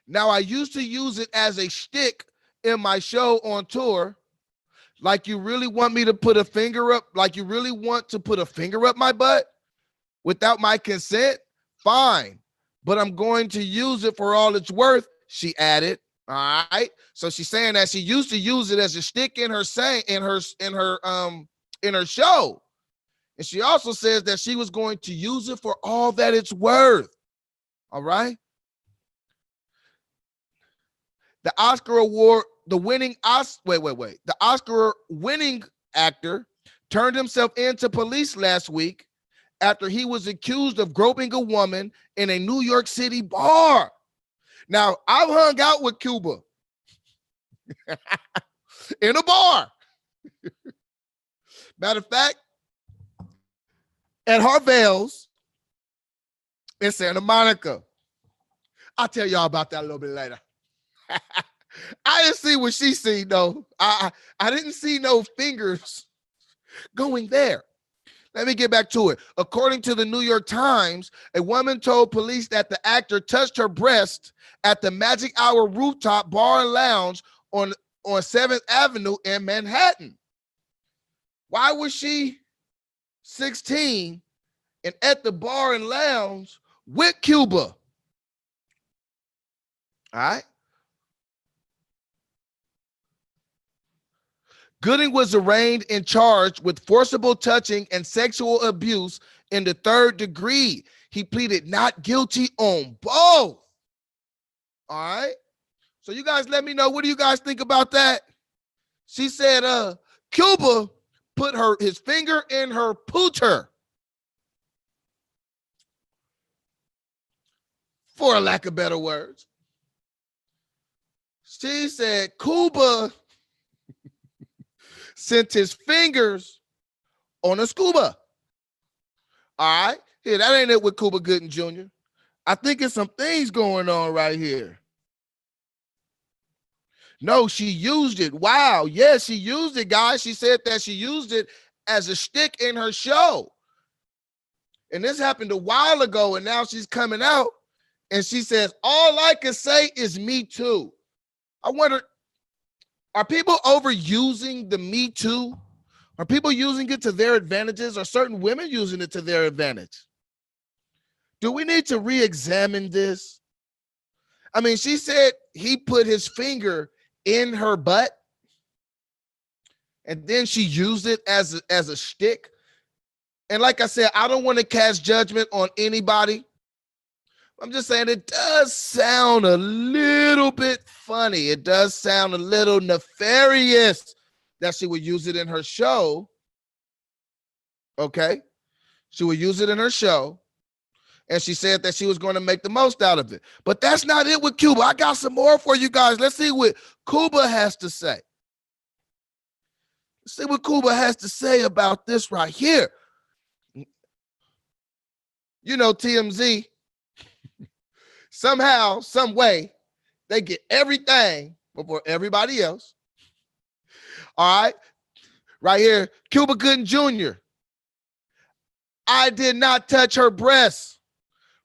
Now, I used to use it as a shtick in my show on tour. Like you really want me to put a finger up? Like you really want to put a finger up my butt without my consent? Fine. But I'm going to use it for all it's worth, she added. All right. So she's saying that she used to use it as a stick in her show. And she also says that she was going to use it for all that it's worth. All right. The Oscar award, the Oscar winning actor turned himself into police last week after he was accused of groping a woman in a New York City bar. Now, I've hung out with Cuba in a bar. Matter of fact, at Harvell's in Santa Monica. I'll tell y'all about that a little bit later. I didn't see what she seen, though. I didn't see no fingers going there. Let me get back to it. According to the New York Times, a woman told police that the actor touched her breast at the Magic Hour rooftop bar and lounge on 7th Avenue in Manhattan. Why was she 16 and at the bar and lounge with Cuba? All right. Gooding was arraigned and charged with forcible touching and sexual abuse in the 3rd degree. He pleaded not guilty on both. All right. So you guys let me know. What do you guys think about that? She said, Cuba put his finger in her pooter. For a lack of better words. She said, Cuba sent his fingers on a scuba. All right. Here, that ain't it with Cuba Gooding Jr. I think it's some things going on right here. No, she used it. Wow. Yes, she used it, guys. She said that she used it as a stick in her show. And this happened a while ago, and now she's coming out, and she says, all I can say is me too. I wonder, are people overusing the Me Too? Are people using it to their advantages? Are certain women using it to their advantage? Do we need to re-examine this? I mean, she said he put his finger in her butt, and then she used it as a stick. And like I said, I don't want to cast judgment on anybody. I'm just saying it does sound a little bit funny. It does sound a little nefarious that she would use it in her show. Okay. She would use it in her show. And she said that she was going to make the most out of it. But that's not it with Cuba. I got some more for you guys. Let's see what Cuba has to say. Let's see what Cuba has to say about this right here. You know, TMZ, somehow, some way, they get everything before everybody else. All right. Right here, Cuba Gooding Jr. I did not touch her breasts.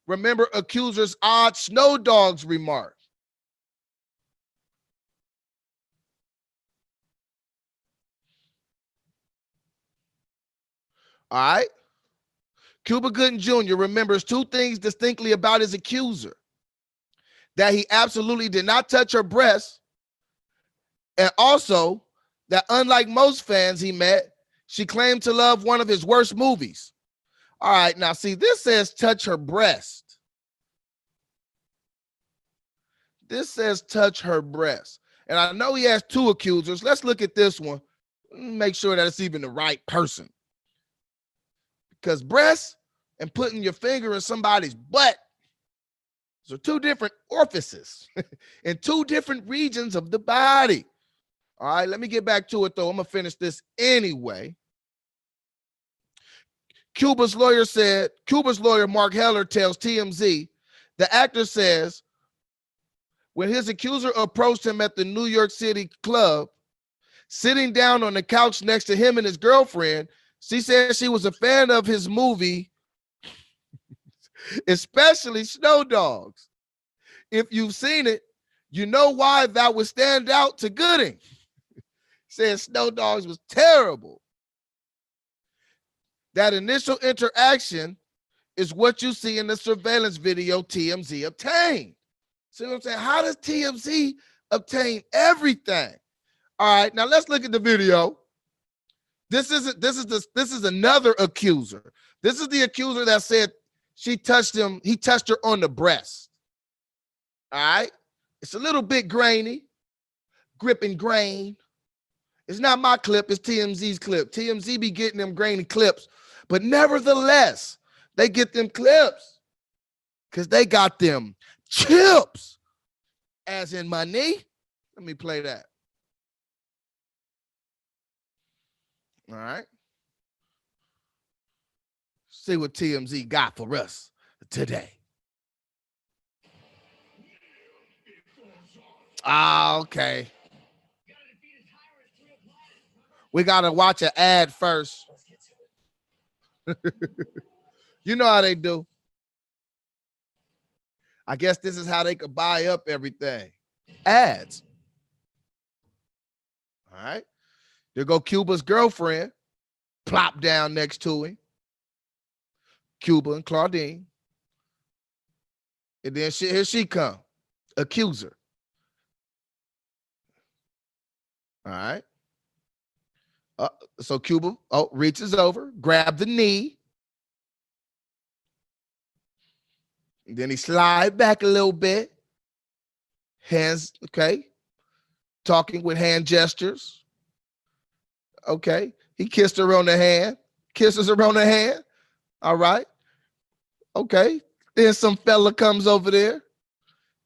Remember accuser's odd snow dogs remark. All right. Cuba Gooding Jr. remembers two things distinctly about his accuser: that he absolutely did not touch her breasts, and also that unlike most fans he met, she claimed to love one of his worst movies. All right, now see, this says touch her breast. This says touch her breast. And I know he has two accusers. Let's look at this one. Make sure that it's even the right person. Because breasts and putting your finger in somebody's butt, those are two different orifices in two different regions of the body. All right, let me get back to it, though. I'm going to finish this anyway. Cuba's lawyer, Mark Heller, tells TMZ, the actor says, when his accuser approached him at the New York City club, sitting down on the couch next to him and his girlfriend, she said she was a fan of his movie, especially Snow Dogs. If you've seen it, you know why that would stand out to Gooding. Said Snow Dogs was terrible. That initial interaction is what you see in the surveillance video TMZ obtained. See what I'm saying? How does TMZ obtain everything? All right, now let's look at the video. This is another accuser. This is the accuser that said she touched him, he touched her on the breast. All right. It's a little bit grainy, gripping grain. It's not my clip, it's TMZ's clip. TMZ be getting them grainy clips, but nevertheless, they get them clips because they got them chips, as in money. Let me play that. All right. See what TMZ got for us today. Okay. We got to watch an ad first. You know how they do. I guess this is how they could buy up everything. Ads. All right. There go Cuba's girlfriend. Plop down next to him. Cuba and Claudine. And then here she come. Accuser. All right. So Cuba reaches over, grab the knee. And then he slide back a little bit. Hands, okay. Talking with hand gestures. Okay. He kissed her on the hand. Kisses her on the hand. All right. Okay. Then some fella comes over there.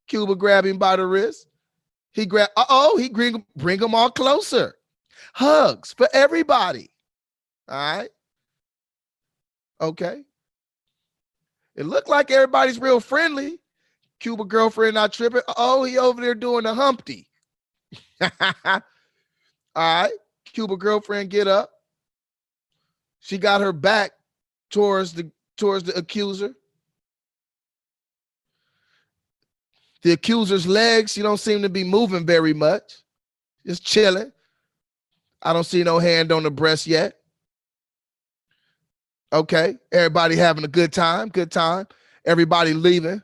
Cuba grab him by the wrist. He bring him all closer. Hugs for everybody. All right. Okay. It looked like everybody's real friendly. Cuba girlfriend not tripping. He over there doing the Humpty. All right. Cuba girlfriend get up. She got her back towards the accuser. The accuser's legs, she don't seem to be moving very much. Just chilling. I don't see no hand on the breast yet. Okay. Everybody having a good time. Good time. Everybody leaving.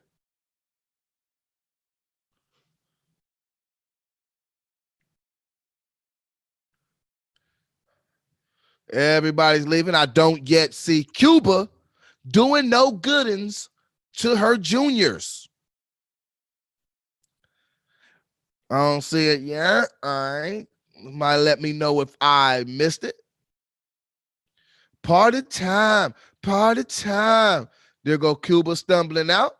Everybody's leaving. I don't yet see Cuba doing no goodings to her juniors. I don't see it yet. All right. Might let me know if I missed it. Party time. Party time. There go Cuba stumbling out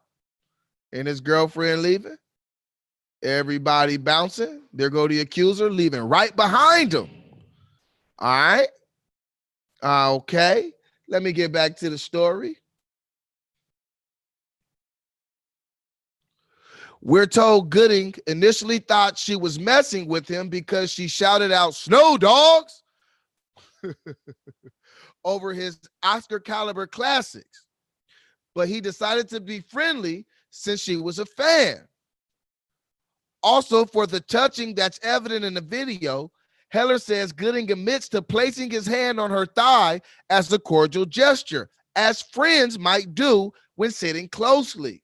and his girlfriend leaving. Everybody bouncing. There go the accuser leaving right behind him. All right. Okay. Let me get back to the story. We're told Gooding initially thought she was messing with him because she shouted out "Snow Dogs" over his Oscar caliber classics. But he decided to be friendly since she was a fan. Also, for the touching that's evident in the video, Heller says Gooding admits to placing his hand on her thigh as a cordial gesture, as friends might do when sitting closely.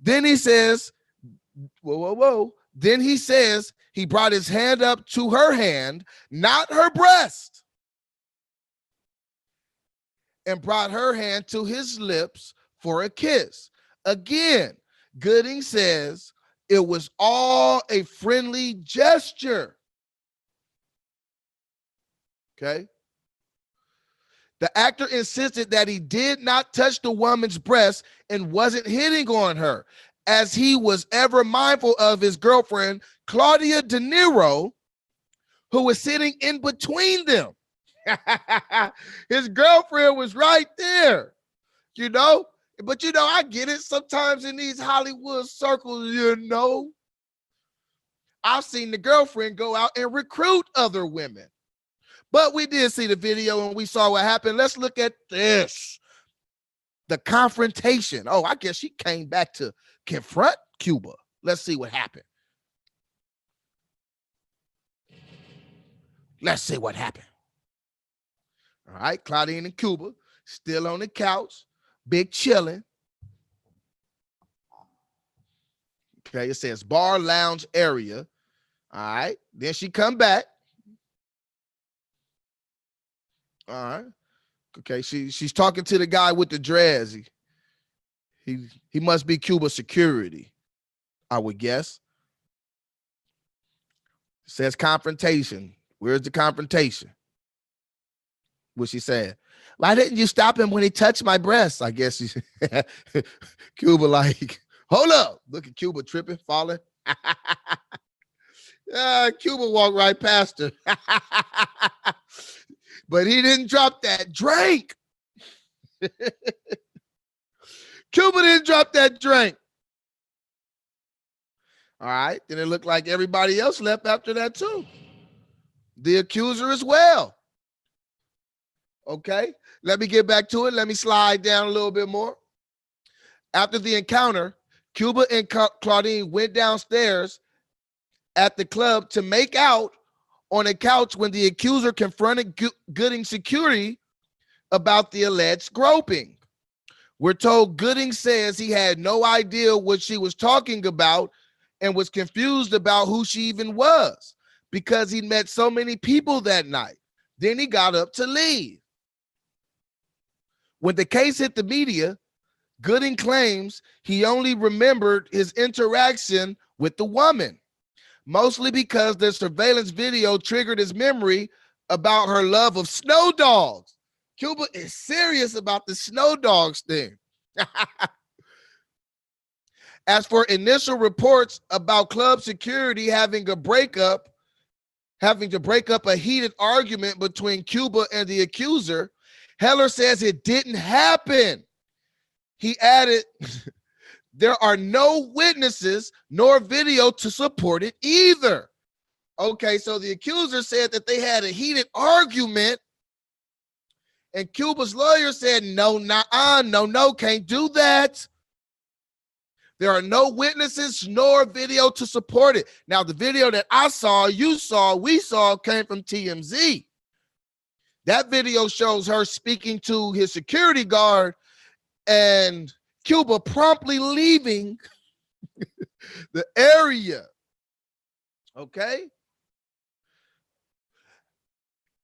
Then he says, Then he says he brought his hand up to her hand, not her breast, and brought her hand to his lips for a kiss. Again, Gooding says it was all a friendly gesture. Okay. The actor insisted that he did not touch the woman's breast and wasn't hitting on her, as he was ever mindful of his girlfriend, Claudia De Niro, who was sitting in between them. His girlfriend was right there, you know? But, you know, I get it. Sometimes in these Hollywood circles, you know, I've seen the girlfriend go out and recruit other women. But we did see the video and we saw what happened. Let's look at this. The confrontation. Oh, I guess she came back to confront Cuba. Let's see what happened. Let's see what happened. All right, Claudine and Cuba still on the couch, big chilling. Okay, it says bar lounge area. All right, then she come back. All right, okay, she's talking to the guy with the dreads. He must be Cuba security, I would guess. It says confrontation. Where's the confrontation? What she said? Why didn't you stop him when he touched my breast? I guess Cuba like, hold up. Look at Cuba tripping, falling. Cuba walked right past her. But he didn't drop that drink. Cuba didn't drop that drink. All right. Then it looked like everybody else left after that too. The accuser as well. Okay. Let me get back to it. Let me slide down a little bit more. After the encounter, Cuba and Claudine went downstairs at the club to make out on a couch when the accuser confronted Gooding security about the alleged groping. We're told Gooding says he had no idea what she was talking about and was confused about who she even was because he met so many people that night. Then he got up to leave. When the case hit the media, Gooding claims he only remembered his interaction with the woman, mostly because the surveillance video triggered his memory about her love of snow dogs. Cuba is serious about the snow dogs thing. As for initial reports about club security having to break up a heated argument between Cuba and the accuser, Heller says it didn't happen. He added, there are no witnesses nor video to support it either. Okay, so the accuser said that they had a heated argument, and Cuba's lawyer said, no, can't do that. There are no witnesses nor video to support it. Now, the video that I saw, you saw, we saw came from TMZ. That video shows her speaking to his security guard and Cuba promptly leaving the area. Okay?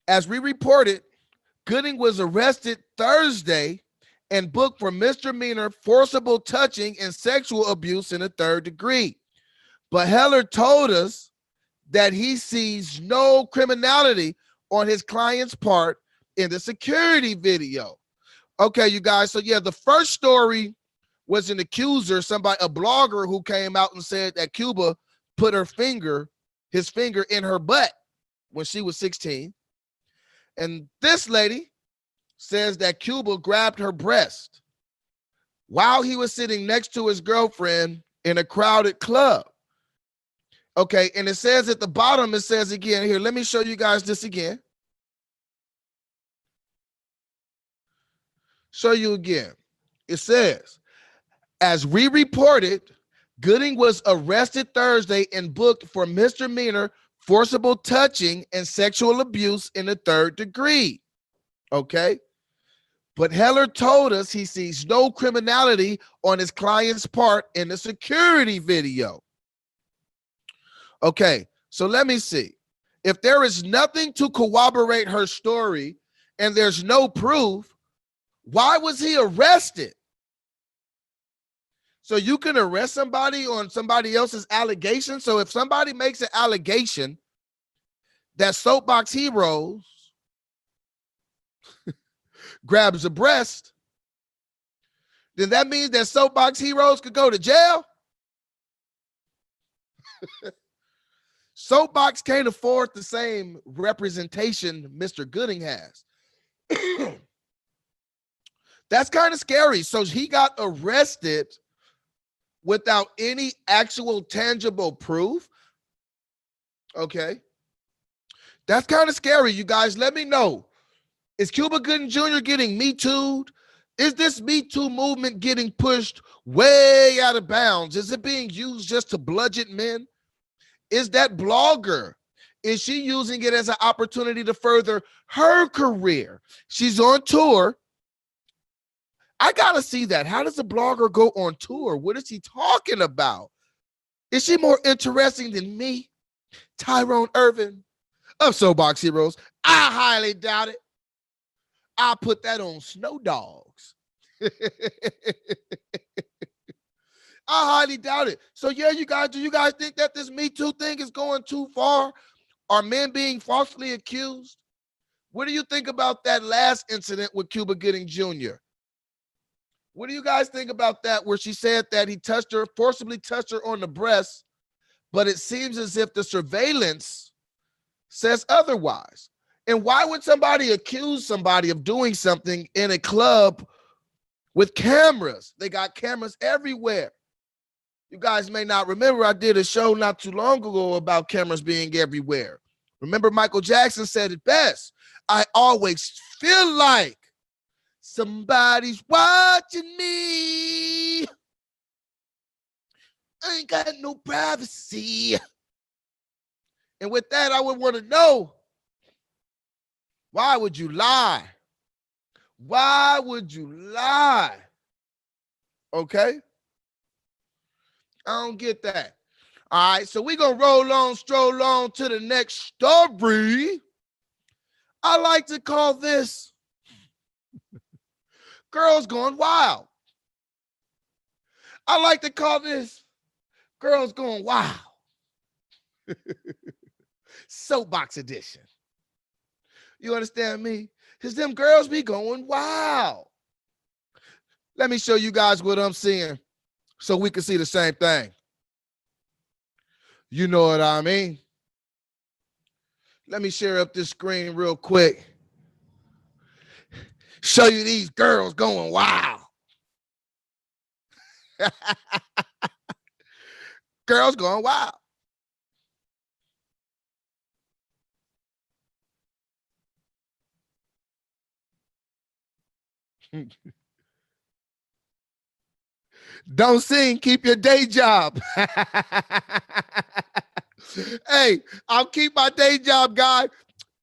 As we reported, Gooding was arrested Thursday and booked for misdemeanor forcible touching and sexual abuse in the 3rd degree. But Heller told us that he sees no criminality on his client's part in the security video. Okay, you guys. So yeah, the first story was an accuser, a blogger who came out and said that Cuba put his finger in her butt when she was 16. And this lady says that Cuba grabbed her breast while he was sitting next to his girlfriend in a crowded club. Okay, and it says at the bottom, it says again, here, let me show you guys this again. Show you again. It says, as we reported, Gooding was arrested Thursday and booked for misdemeanor forcible touching and sexual abuse in the 3rd degree. Okay. But Heller told us he sees no criminality on his client's part in the security video. Okay, so let me see. If there is nothing to corroborate her story and there's no proof, why was he arrested? So you can arrest somebody on somebody else's allegation. So if somebody makes an allegation that Soapbox Heroes grabs a breast, then that means that Soapbox Heroes could go to jail. Soapbox can't afford the same representation Mr. Gooding has. That's kind of scary. So he got arrested without any actual tangible proof. Okay. That's kind of scary. You guys, let me know. Is Cuba Gooding Jr. getting MeToo'ed? Is this Me Too movement getting pushed way out of bounds? Is it being used just to bludgeon men? Is that blogger, Is she using it as an opportunity to further her career? She's on tour. I gotta see that. How does a blogger go on tour? What is he talking about? Is she more interesting than me, Tyrone Irvin of Soapbox Heroes? I highly doubt it. I'll put that on Snow Dogs. I highly doubt it. So yeah, you guys, do you guys think that this Me Too thing is going too far? Are men being falsely accused? What do you think about that last incident with Cuba Gooding Jr.? What do you guys think about that, where she said that he forcibly touched her on the breast, but it seems as if the surveillance says otherwise? And why would somebody accuse somebody of doing something in a club with cameras? They got cameras everywhere. You guys may not remember, I did a show not too long ago about cameras being everywhere. Remember, Michael Jackson said it best. I always feel like somebody's watching me. I ain't got no privacy. And with that, I would want to know, why would you lie? Why would you lie? Okay? I don't get that. All right, so we're going to stroll on to the next story. I like to call this Girls Going Wild. I like to call this Girls Going Wild. Soapbox edition. You understand me? Because them girls be going wild. Let me show you guys what I'm seeing so we can see the same thing. You know what I mean? Let me share up this screen real quick. Show you these girls going wild. Girls going wild. Don't sing, keep your day job. Hey, I'll keep my day job, guy.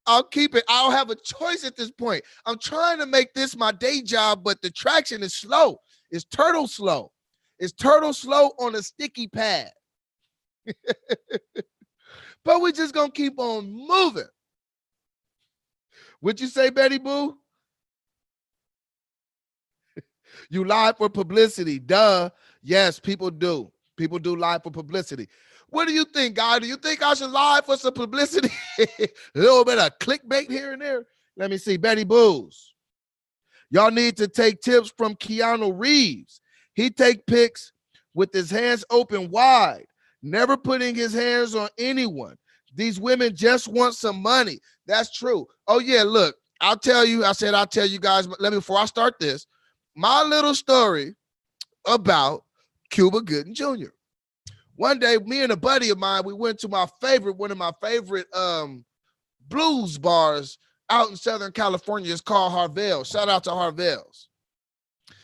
I'll keep it. I don't have a choice at this point. I'm trying to make this my day job, but the traction is slow. It's turtle slow. It's turtle slow on a sticky pad. But we're just going to keep on moving. What'd you say, Betty Boo? You lie for publicity. Duh. Yes, people do. People do lie for publicity. What do you think, guy? Do you think I should lie for some publicity? A little bit of clickbait here and there. Let me see. Betty Boos. Y'all need to take tips from Keanu Reeves. He take pics with his hands open wide, never putting his hands on anyone. These women just want some money. That's true. Oh, yeah, look, I'll tell you. I said I'll tell you guys. Before I start this, my little story about Cuba Gooding Jr. One day, me and a buddy of mine, we went to one of my favorite blues bars out in Southern California. It's called Harvell's. Shout out to Harvell's.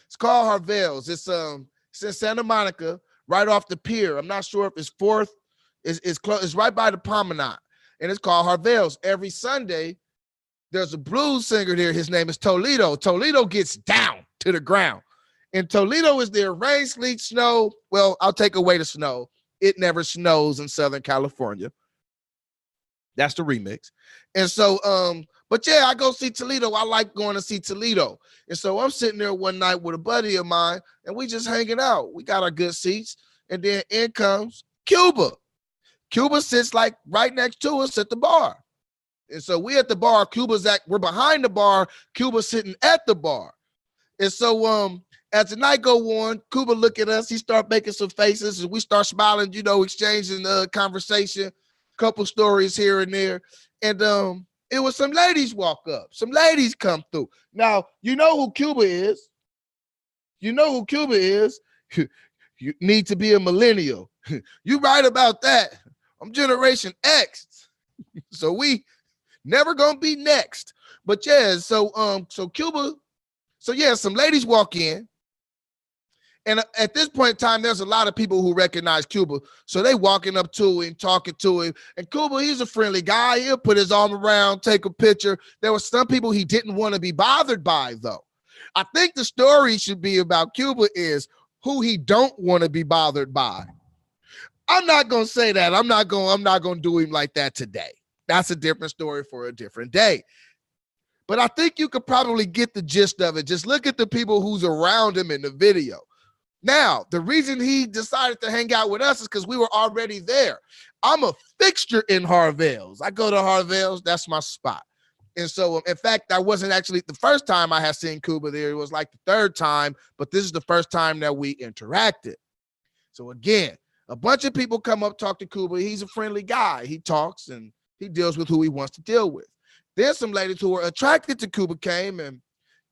It's called Harvell's. It's in Santa Monica, right off the pier. I'm not sure if it's 4th. It's close. It's right by the promenade, and it's called Harvell's. Every Sunday, there's a blues singer there. His name is Toledo. Toledo gets down to the ground, and Toledo is there. Rain, sleet, snow. Well, I'll take away the snow. It never snows in Southern California. That's the remix. And so, but yeah, I go see Toledo. I like going to see Toledo. And so I'm sitting there one night with a buddy of mine, and we just hanging out. We got our good seats. And then in comes Cuba. Cuba sits like right next to us at the bar. And so we at the bar, we're behind the bar, Cuba's sitting at the bar. And so as the night go on, Cuba look at us, he start making some faces, and we start smiling, exchanging conversation, couple stories here and there. And it was some ladies walk up. Some ladies come through. Now, you know who Cuba is. You know who Cuba is. You need to be a millennial. You right about that. I'm Generation X. So we never gonna be next. But yeah, so Cuba, so yeah, some ladies walk in, And at this point in time, there's a lot of people who recognize Cuba. So they walking up to him, talking to him. And Cuba, he's a friendly guy. He'll put his arm around, take a picture. There were some people he didn't want to be bothered by, though. I think the story should be about Cuba is who he don't want to be bothered by. I'm not going to say that. I'm not going to do him like that today. That's a different story for a different day. But I think you could probably get the gist of it. Just look at the people who's around him in the video. Now, the reason he decided to hang out with us is because we were already there. I'm a fixture in Harvell's. I go to Harvell's. That's my spot. And so, in fact, that wasn't actually the first time I had seen Cuba there. It was like the third time, but this is the first time that we interacted. So again, a bunch of people come up, talk to Cuba. He's a friendly guy. He talks and he deals with who he wants to deal with. Then some ladies who were attracted to Cuba came and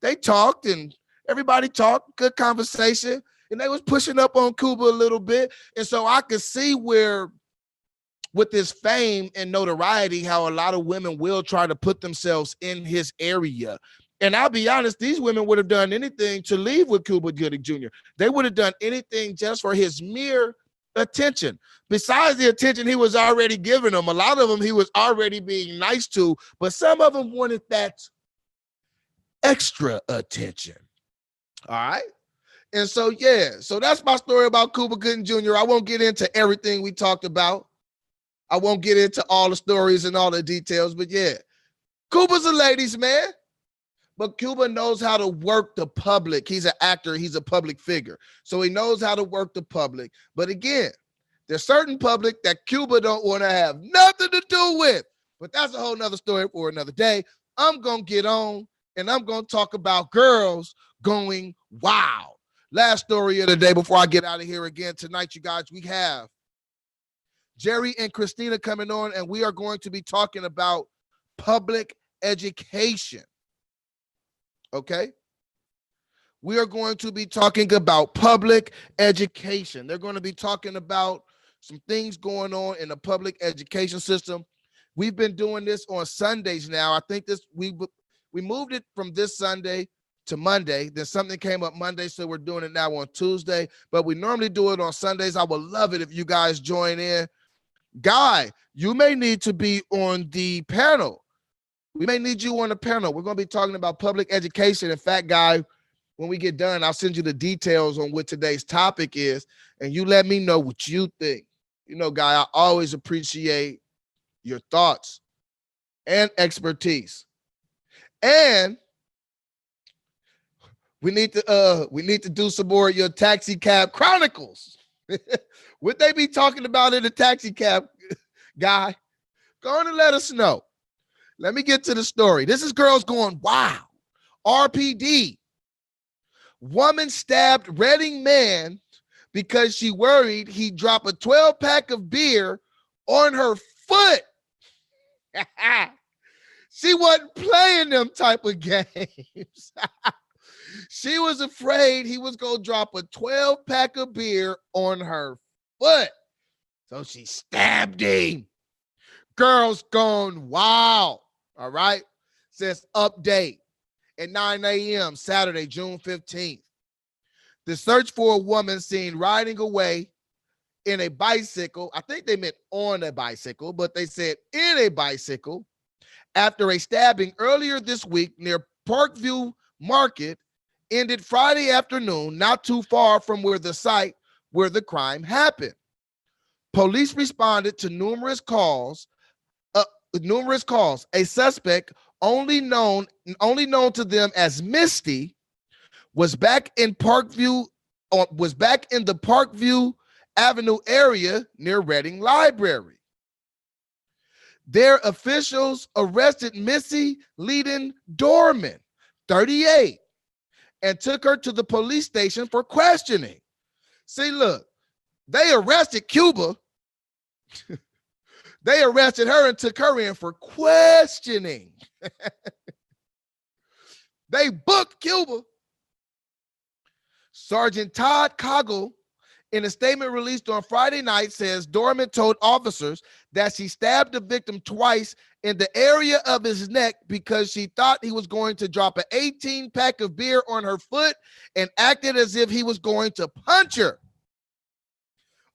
they talked and everybody talked, good conversation. And they was pushing up on Cuba a little bit. And so I could see where with his fame and notoriety, how a lot of women will try to put themselves in his area. And I'll be honest, these women would have done anything to leave with Cuba Gooding Jr. They would have done anything just for his mere attention. Besides the attention he was already giving them, a lot of them he was already being nice to, but some of them wanted that extra attention. All right. And so, yeah, so that's my story about Cuba Gooding Jr. I won't get into everything we talked about. I won't get into all the stories and all the details, but yeah, Cuba's a ladies' man, but Cuba knows how to work the public. He's an actor. He's a public figure. So he knows how to work the public. But again, there's certain public that Cuba don't want to have nothing to do with. But that's a whole nother story for another day. I'm going to get on and I'm going to talk about girls going wild. Last story of the day before I get out of here again. Tonight, you guys, we have Jerry and Christina coming on, and we are going to be talking about public education. Okay? We are going to be talking about public education. They're going to be talking about some things going on in the public education system. We've been doing this on Sundays now. I think we moved it from this Sunday to Monday. Then something came up Monday, so we're doing it now on Tuesday. But we normally do it on Sundays. I would love it if you guys join in. Guy, you may need to be on the panel. We may need you on the panel. We're going to be talking about public education. In fact, Guy, when we get done, I'll send you the details on what today's topic is, and you let me know what you think. You know, Guy, I always appreciate your thoughts and expertise. And we need to do some more of your taxi cab chronicles. Would they be talking about in the taxi cab, Guy? Go on and let us know. Let me get to the story. This is girls going, wow. RPD. Woman stabbed Reading man because she worried he'd drop a 12-pack of beer on her foot. She wasn't playing them type of games. She was afraid he was going to drop a 12-pack of beer on her foot. So she stabbed him. Girls gone wild. All right. Says update at 9 a.m. Saturday, June 15th. The search for a woman seen riding away in a bicycle. I think they meant on a bicycle, but they said in a bicycle after a stabbing earlier this week near Parkview Market ended Friday afternoon, not too far from where the site where the crime happened. Police responded to numerous calls. A suspect only known to them as Misty was back in the Parkview Avenue area near Reading Library. Their officials arrested Missy Leadon Dorman, 38, and took her to the police station for questioning. See, look, they arrested Cuba. They arrested her and took her in for questioning. They booked Cuba. Sergeant Todd Coggle In a statement released on Friday night, says Dorman told officers that she stabbed the victim twice in the area of his neck because she thought he was going to drop an 18-pack of beer on her foot and acted as if he was going to punch her.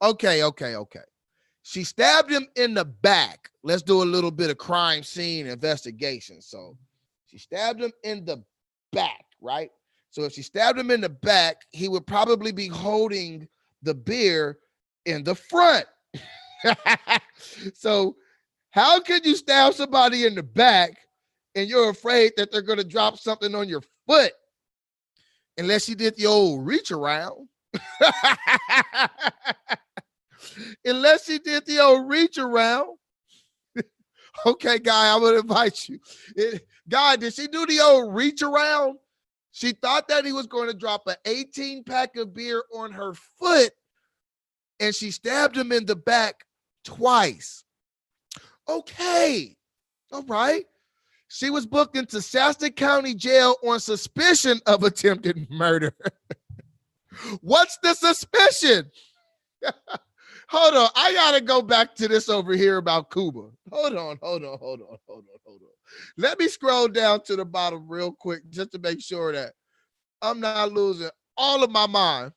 Okay. She stabbed him in the back. Let's do a little bit of crime scene investigation. So she stabbed him in the back, right? So if she stabbed him in the back, he would probably be holding the beer in the front. So how could you stab somebody in the back and you're afraid that they're going to drop something on your foot? Unless you did the old reach around. Unless she did the old reach around. Okay, Guy, I would invite you. Guy, did she do the old reach around? She thought that he was going to drop an 18-pack of beer on her foot, and she stabbed him in the back twice. Okay, all right. She was booked into Shasta County Jail on suspicion of attempted murder. What's the suspicion? Hold on. I got to go back to this over here about Cuba. Hold on. Let me scroll down to the bottom real quick just to make sure that I'm not losing all of my mind.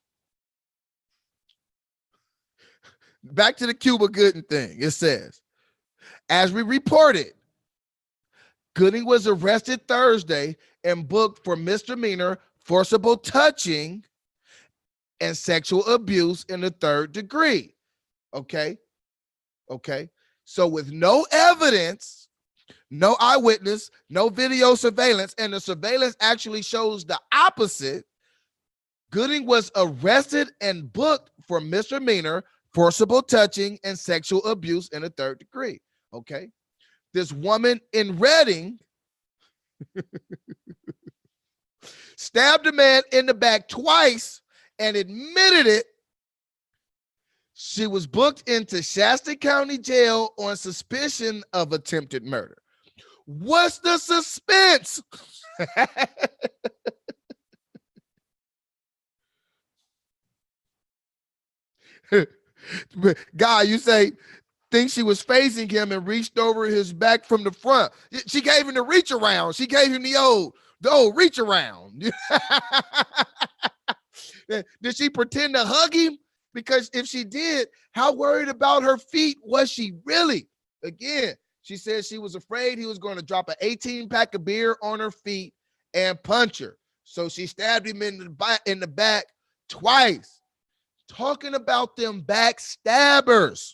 Back to the Cuba Gooding thing. It says, as we reported, Gooding was arrested Thursday and booked for misdemeanor forcible touching and sexual abuse in the third degree. Okay. So with no evidence, no eyewitness, no video surveillance, and the surveillance actually shows the opposite, Gooding was arrested and booked for misdemeanor forcible touching and sexual abuse in the third degree. Okay. This woman in Reading stabbed a man in the back twice and admitted it. She was booked into Shasta County Jail on suspicion of attempted murder. What's the suspense? Guy, you say, think she was facing him and reached over his back from the front. She gave him the reach around. She gave him the old reach around. Did she pretend to hug him? Because if she did, how worried about her feet was she really? Again, she said she was afraid he was going to drop an 18-pack of beer on her feet and punch her. So she stabbed him in the back twice. Talking about them backstabbers.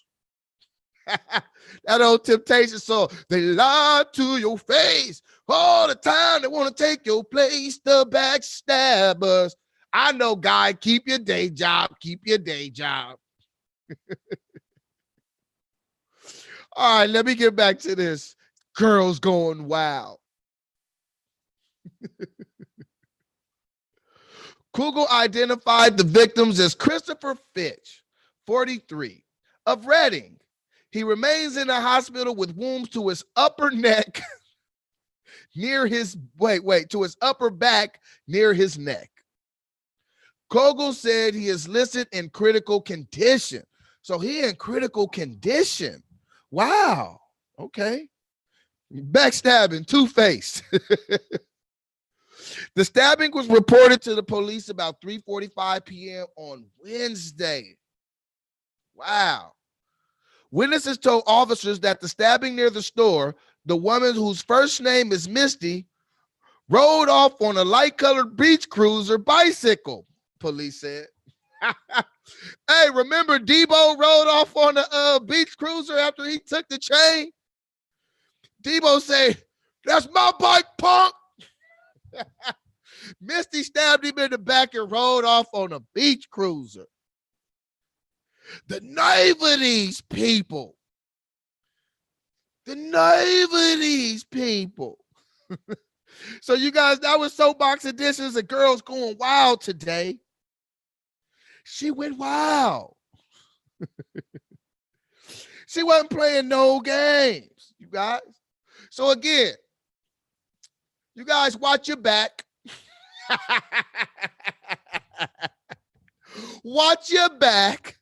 That old Temptation song. They lie to your face all the time. They want to take your place. The backstabbers. I know, Guy, keep your day job. Keep your day job. All right, let me get back to this. Girls going wild. Google identified the victims as Christopher Fitch, 43, of Reading. He remains in the hospital with wounds to his upper neck near his, to his upper back near his neck. Kogel said he is listed in critical condition. So he in critical condition. Wow. Okay. Backstabbing, two-faced. The stabbing was reported to the police about 3:45 p.m. on Wednesday. Wow. Witnesses told officers that the stabbing near the store, the woman whose first name is Misty, rode off on a light-colored beach cruiser bicycle, police said. Hey, remember Debo rode off on a beach cruiser after he took the chain? Debo said, "That's my bike, punk." Misty stabbed him in the back and rode off on a beach cruiser. The nerve of these people. The nerve of these people. So you guys, that was Soapbox Editions of Girls Going Wild today. She went wild. She wasn't playing no games, you guys. So again, you guys watch your back. Watch your back.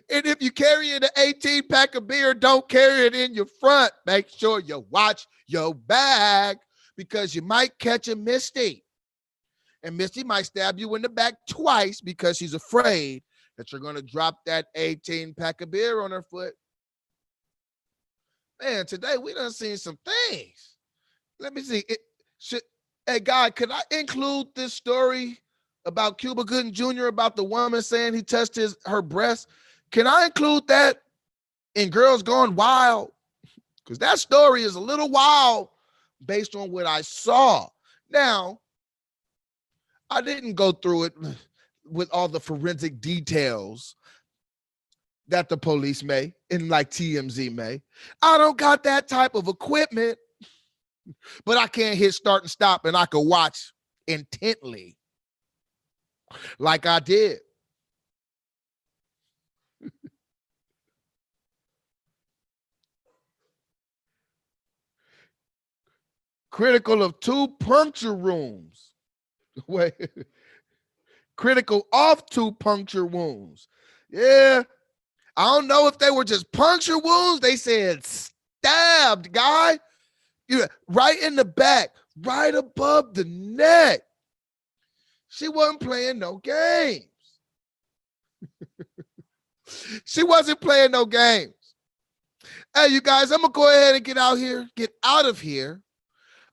And if you carry an 18-pack of beer, don't carry it in your front. Make sure you watch your back because you might catch a Misty. And Misty might stab you in the back twice because she's afraid that you're going to drop that 18-pack of beer on her foot. Man, today we done seen some things. Let me see. Hey, guy, could I include this story about Cuba Gooding Jr., about the woman saying he touched her breast? Can I include that in Girls Gone Wild? Because that story is a little wild based on what I saw. Now, I didn't go through it with all the forensic details that the police may and like TMZ may. I don't got that type of equipment, but I can't hit start and stop and I can watch intently like I did. Critical of 2 puncture wounds. Wait. Critical of 2 puncture wounds. Yeah. I don't know if they were just puncture wounds. They said stabbed, guy. Right in the back, right above the neck. She wasn't playing no games. She wasn't playing no games. Hey, you guys, I'm going to go ahead and get out of here.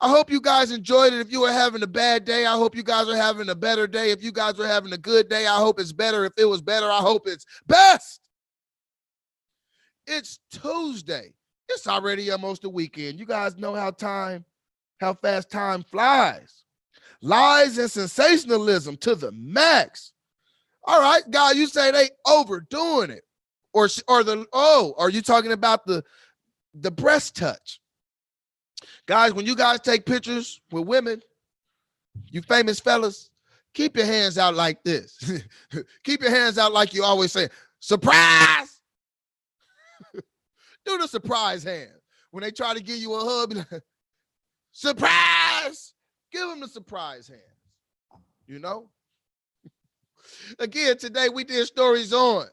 I hope you guys enjoyed it. If you were having a bad day, I hope you guys are having a better day. If you guys are having a good day, I hope it's better. If it was better, I hope it's best. It's Tuesday. It's already almost the weekend. You guys know how fast time flies. Lies and sensationalism to the max. All right, guy, you say they overdoing it. Are you talking about the breast touch? Guys, when you guys take pictures with women, you famous fellas, keep your hands out like this. Keep your hands out like you always say, surprise! Do the surprise hand. When they try to give you a hug, surprise! Give them the surprise hand. You know? Again, today we did stories on.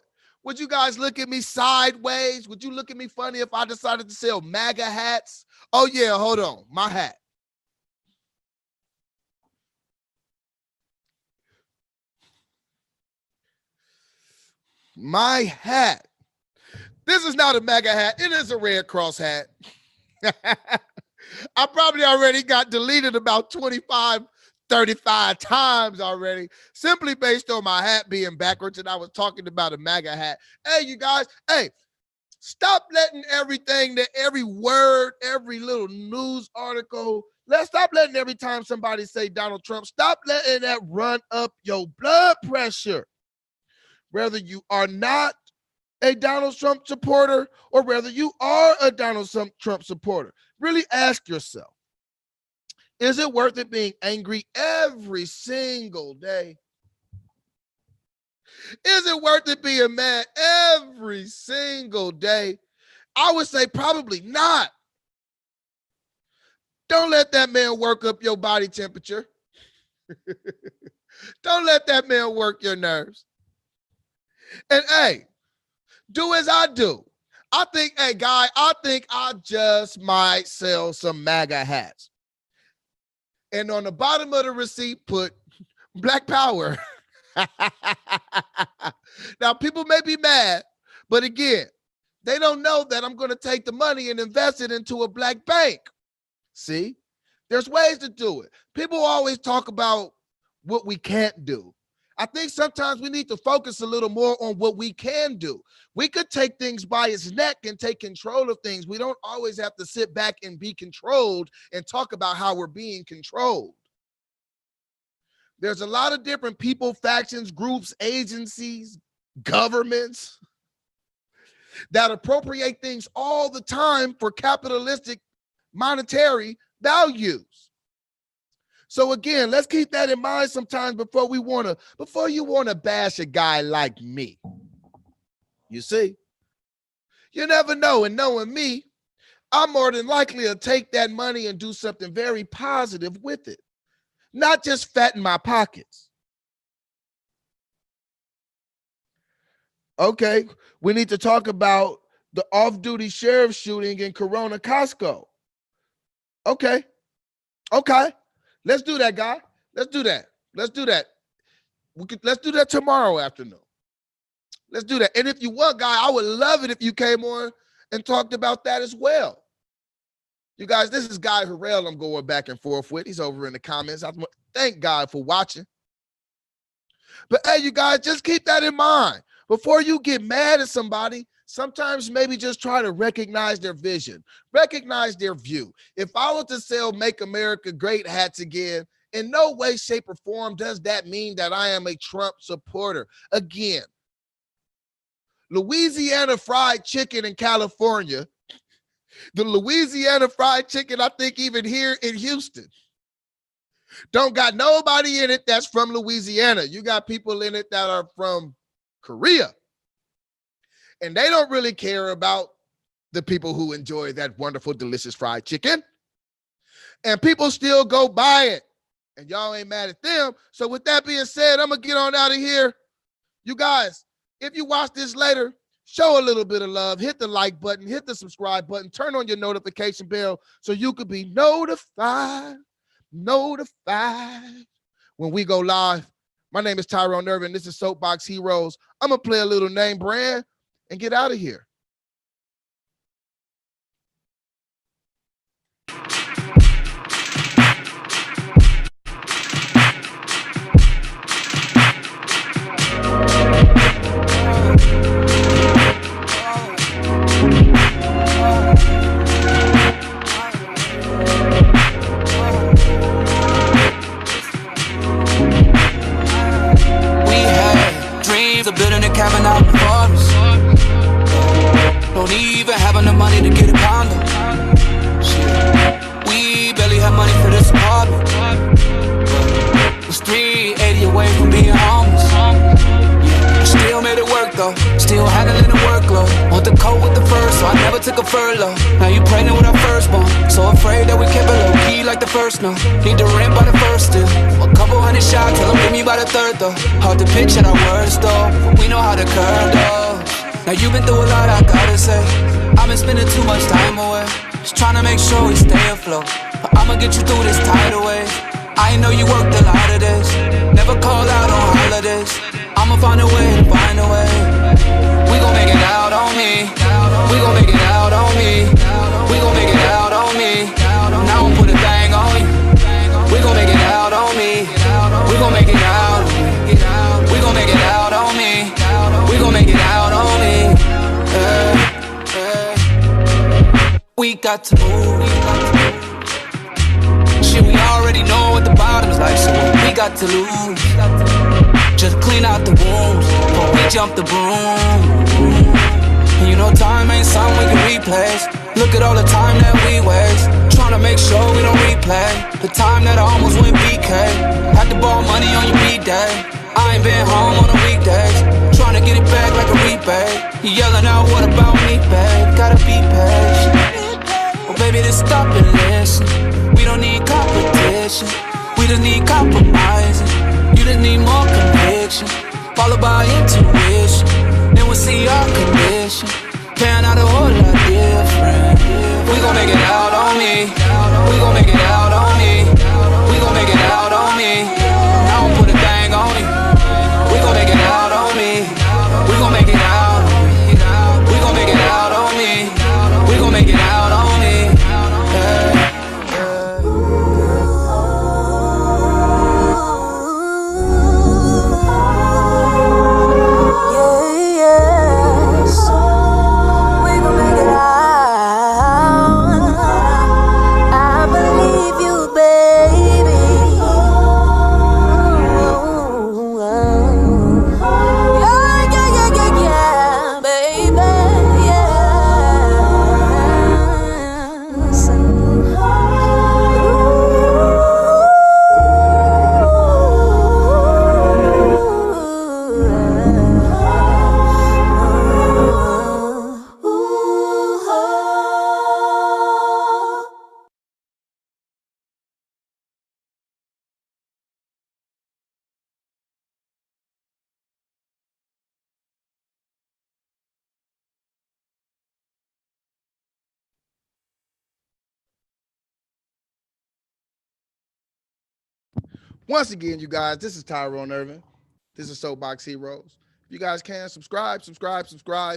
Would you guys look at me sideways? Would you look at me funny if I decided to sell MAGA hats? Oh, yeah, hold on. My hat. My hat. This is not a MAGA hat. It is a Red Cross hat. I probably already got deleted about 25, 35 times already, simply based on my hat being backwards, and I was talking about a MAGA hat. Hey, you guys, stop letting every word, every little news article, let's stop letting every time somebody say Donald Trump, stop letting that run up your blood pressure. Whether you are not a Donald Trump supporter or whether you are a Donald Trump supporter, really ask yourself, is it worth it being angry every single day? Is it worth it being mad every single day? I would say probably not. Don't let that man work up your body temperature. Don't let that man work your nerves. And hey, do as I do. I think I just might sell some MAGA hats. And on the bottom of the receipt, put Black Power. Now, people may be mad, but again, they don't know that I'm going to take the money and invest it into a black bank. See, there's ways to do it. People always talk about what we can't do. I think sometimes we need to focus a little more on what we can do. We could take things by its neck and take control of things. We don't always have to sit back and be controlled and talk about how we're being controlled. There's a lot of different people, factions, groups, agencies, governments that appropriate things all the time for capitalistic monetary values. So again, let's keep that in mind sometimes before you want to bash a guy like me. You see, you never know. And knowing me, I'm more than likely to take that money and do something very positive with it. Not just fatten my pockets. Okay, we need to talk about the off-duty sheriff shooting in Corona, Costco. Okay, let's do that, guy. Let's do that. Let's do that tomorrow afternoon. Let's do that. And if you want, guy, I would love it if you came on and talked about that as well. You guys, this is Guy Harrell I'm going back and forth with. He's over in the comments. Thank God for watching. But hey, you guys, just keep that in mind. Before you get mad at somebody, sometimes maybe just try to recognize their vision, recognize their view. If I were to sell Make America Great hats again, in no way, shape, or form does that mean that I am a Trump supporter. Again, Louisiana Fried Chicken in California, the Louisiana Fried Chicken, I think even here in Houston, don't got nobody in it that's from Louisiana. You got people in it that are from Korea. And they don't really care about the people who enjoy that wonderful, delicious fried chicken. And people still go buy it. And y'all ain't mad at them. So with that being said, I'm going to get on out of here. You guys, if you watch this later, show a little bit of love. Hit the like button. Hit the subscribe button. Turn on your notification bell so you could be notified when we go live. My name is Tyrone Irvin. This is Soapbox Heroes. I'm going to play a little name brand and get out of here. A building a cabin out in the forest. Don't even have enough money to get a condo. Shit. We barely have money for this apartment. Was 380 away from being homeless. Still made it work though. Still handling the workload. Want the coat with the fur, so I never took a furlough. Now you pregnant with our firstborn. So afraid that we kept it low key like the first no. Need to rent by the first still. A couple hundred shots, tell them give me by the third though. Hard to pitch at our worst though. We know how to curve though. Now you've been through a lot, I gotta say. I've been spending too much time away. Just trying to make sure we stay afloat. But I'ma get you through this tidal wave. I know you worked a lot of days. Never call out on holidays. I'ma find a way to find a way. We gon' make it out on me. We gon' make it out on me. We gon' make it out on me. Now I'll put a bang on you. We gon' make it out on me. We gon' make it out on me. We gon' make it out on me. We gon' make it out on me. We got to move. Shit, we already know what the bottom's like, so we got to lose. Just clean out the wounds before we jump the broom. And you know time ain't something we can replace. Look at all the time that we waste, trying to make sure we don't replay the time that I almost went BK. Had to borrow money on your B-day. I ain't been home on the weekdays, trying to get it back like a rebate. You yelling out, what about me, babe? Gotta be patient. Oh baby, just stop and listen. We don't need competition, we just need compromising. You just need more conviction, followed by intuition. Then we'll see our condition, pan out a whole lot different. We gon' make it out on me. We gon' make it out on me. We gon' make it out on me. Now I'll put a bang on you. We gon' make it out on me. We gon' make it out on me. We gon' make it out on me. We gon' make it out on me. I believe you Once again, you guys, this is Tyrone Irvin. This is Soapbox Heroes. If you guys can, subscribe,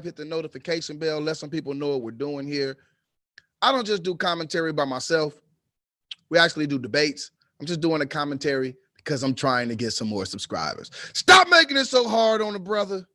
hit the notification bell, let some people know what we're doing here. I don't just do commentary by myself. We actually do debates. I'm just doing a commentary because I'm trying to get some more subscribers. Stop making it so hard on the brother.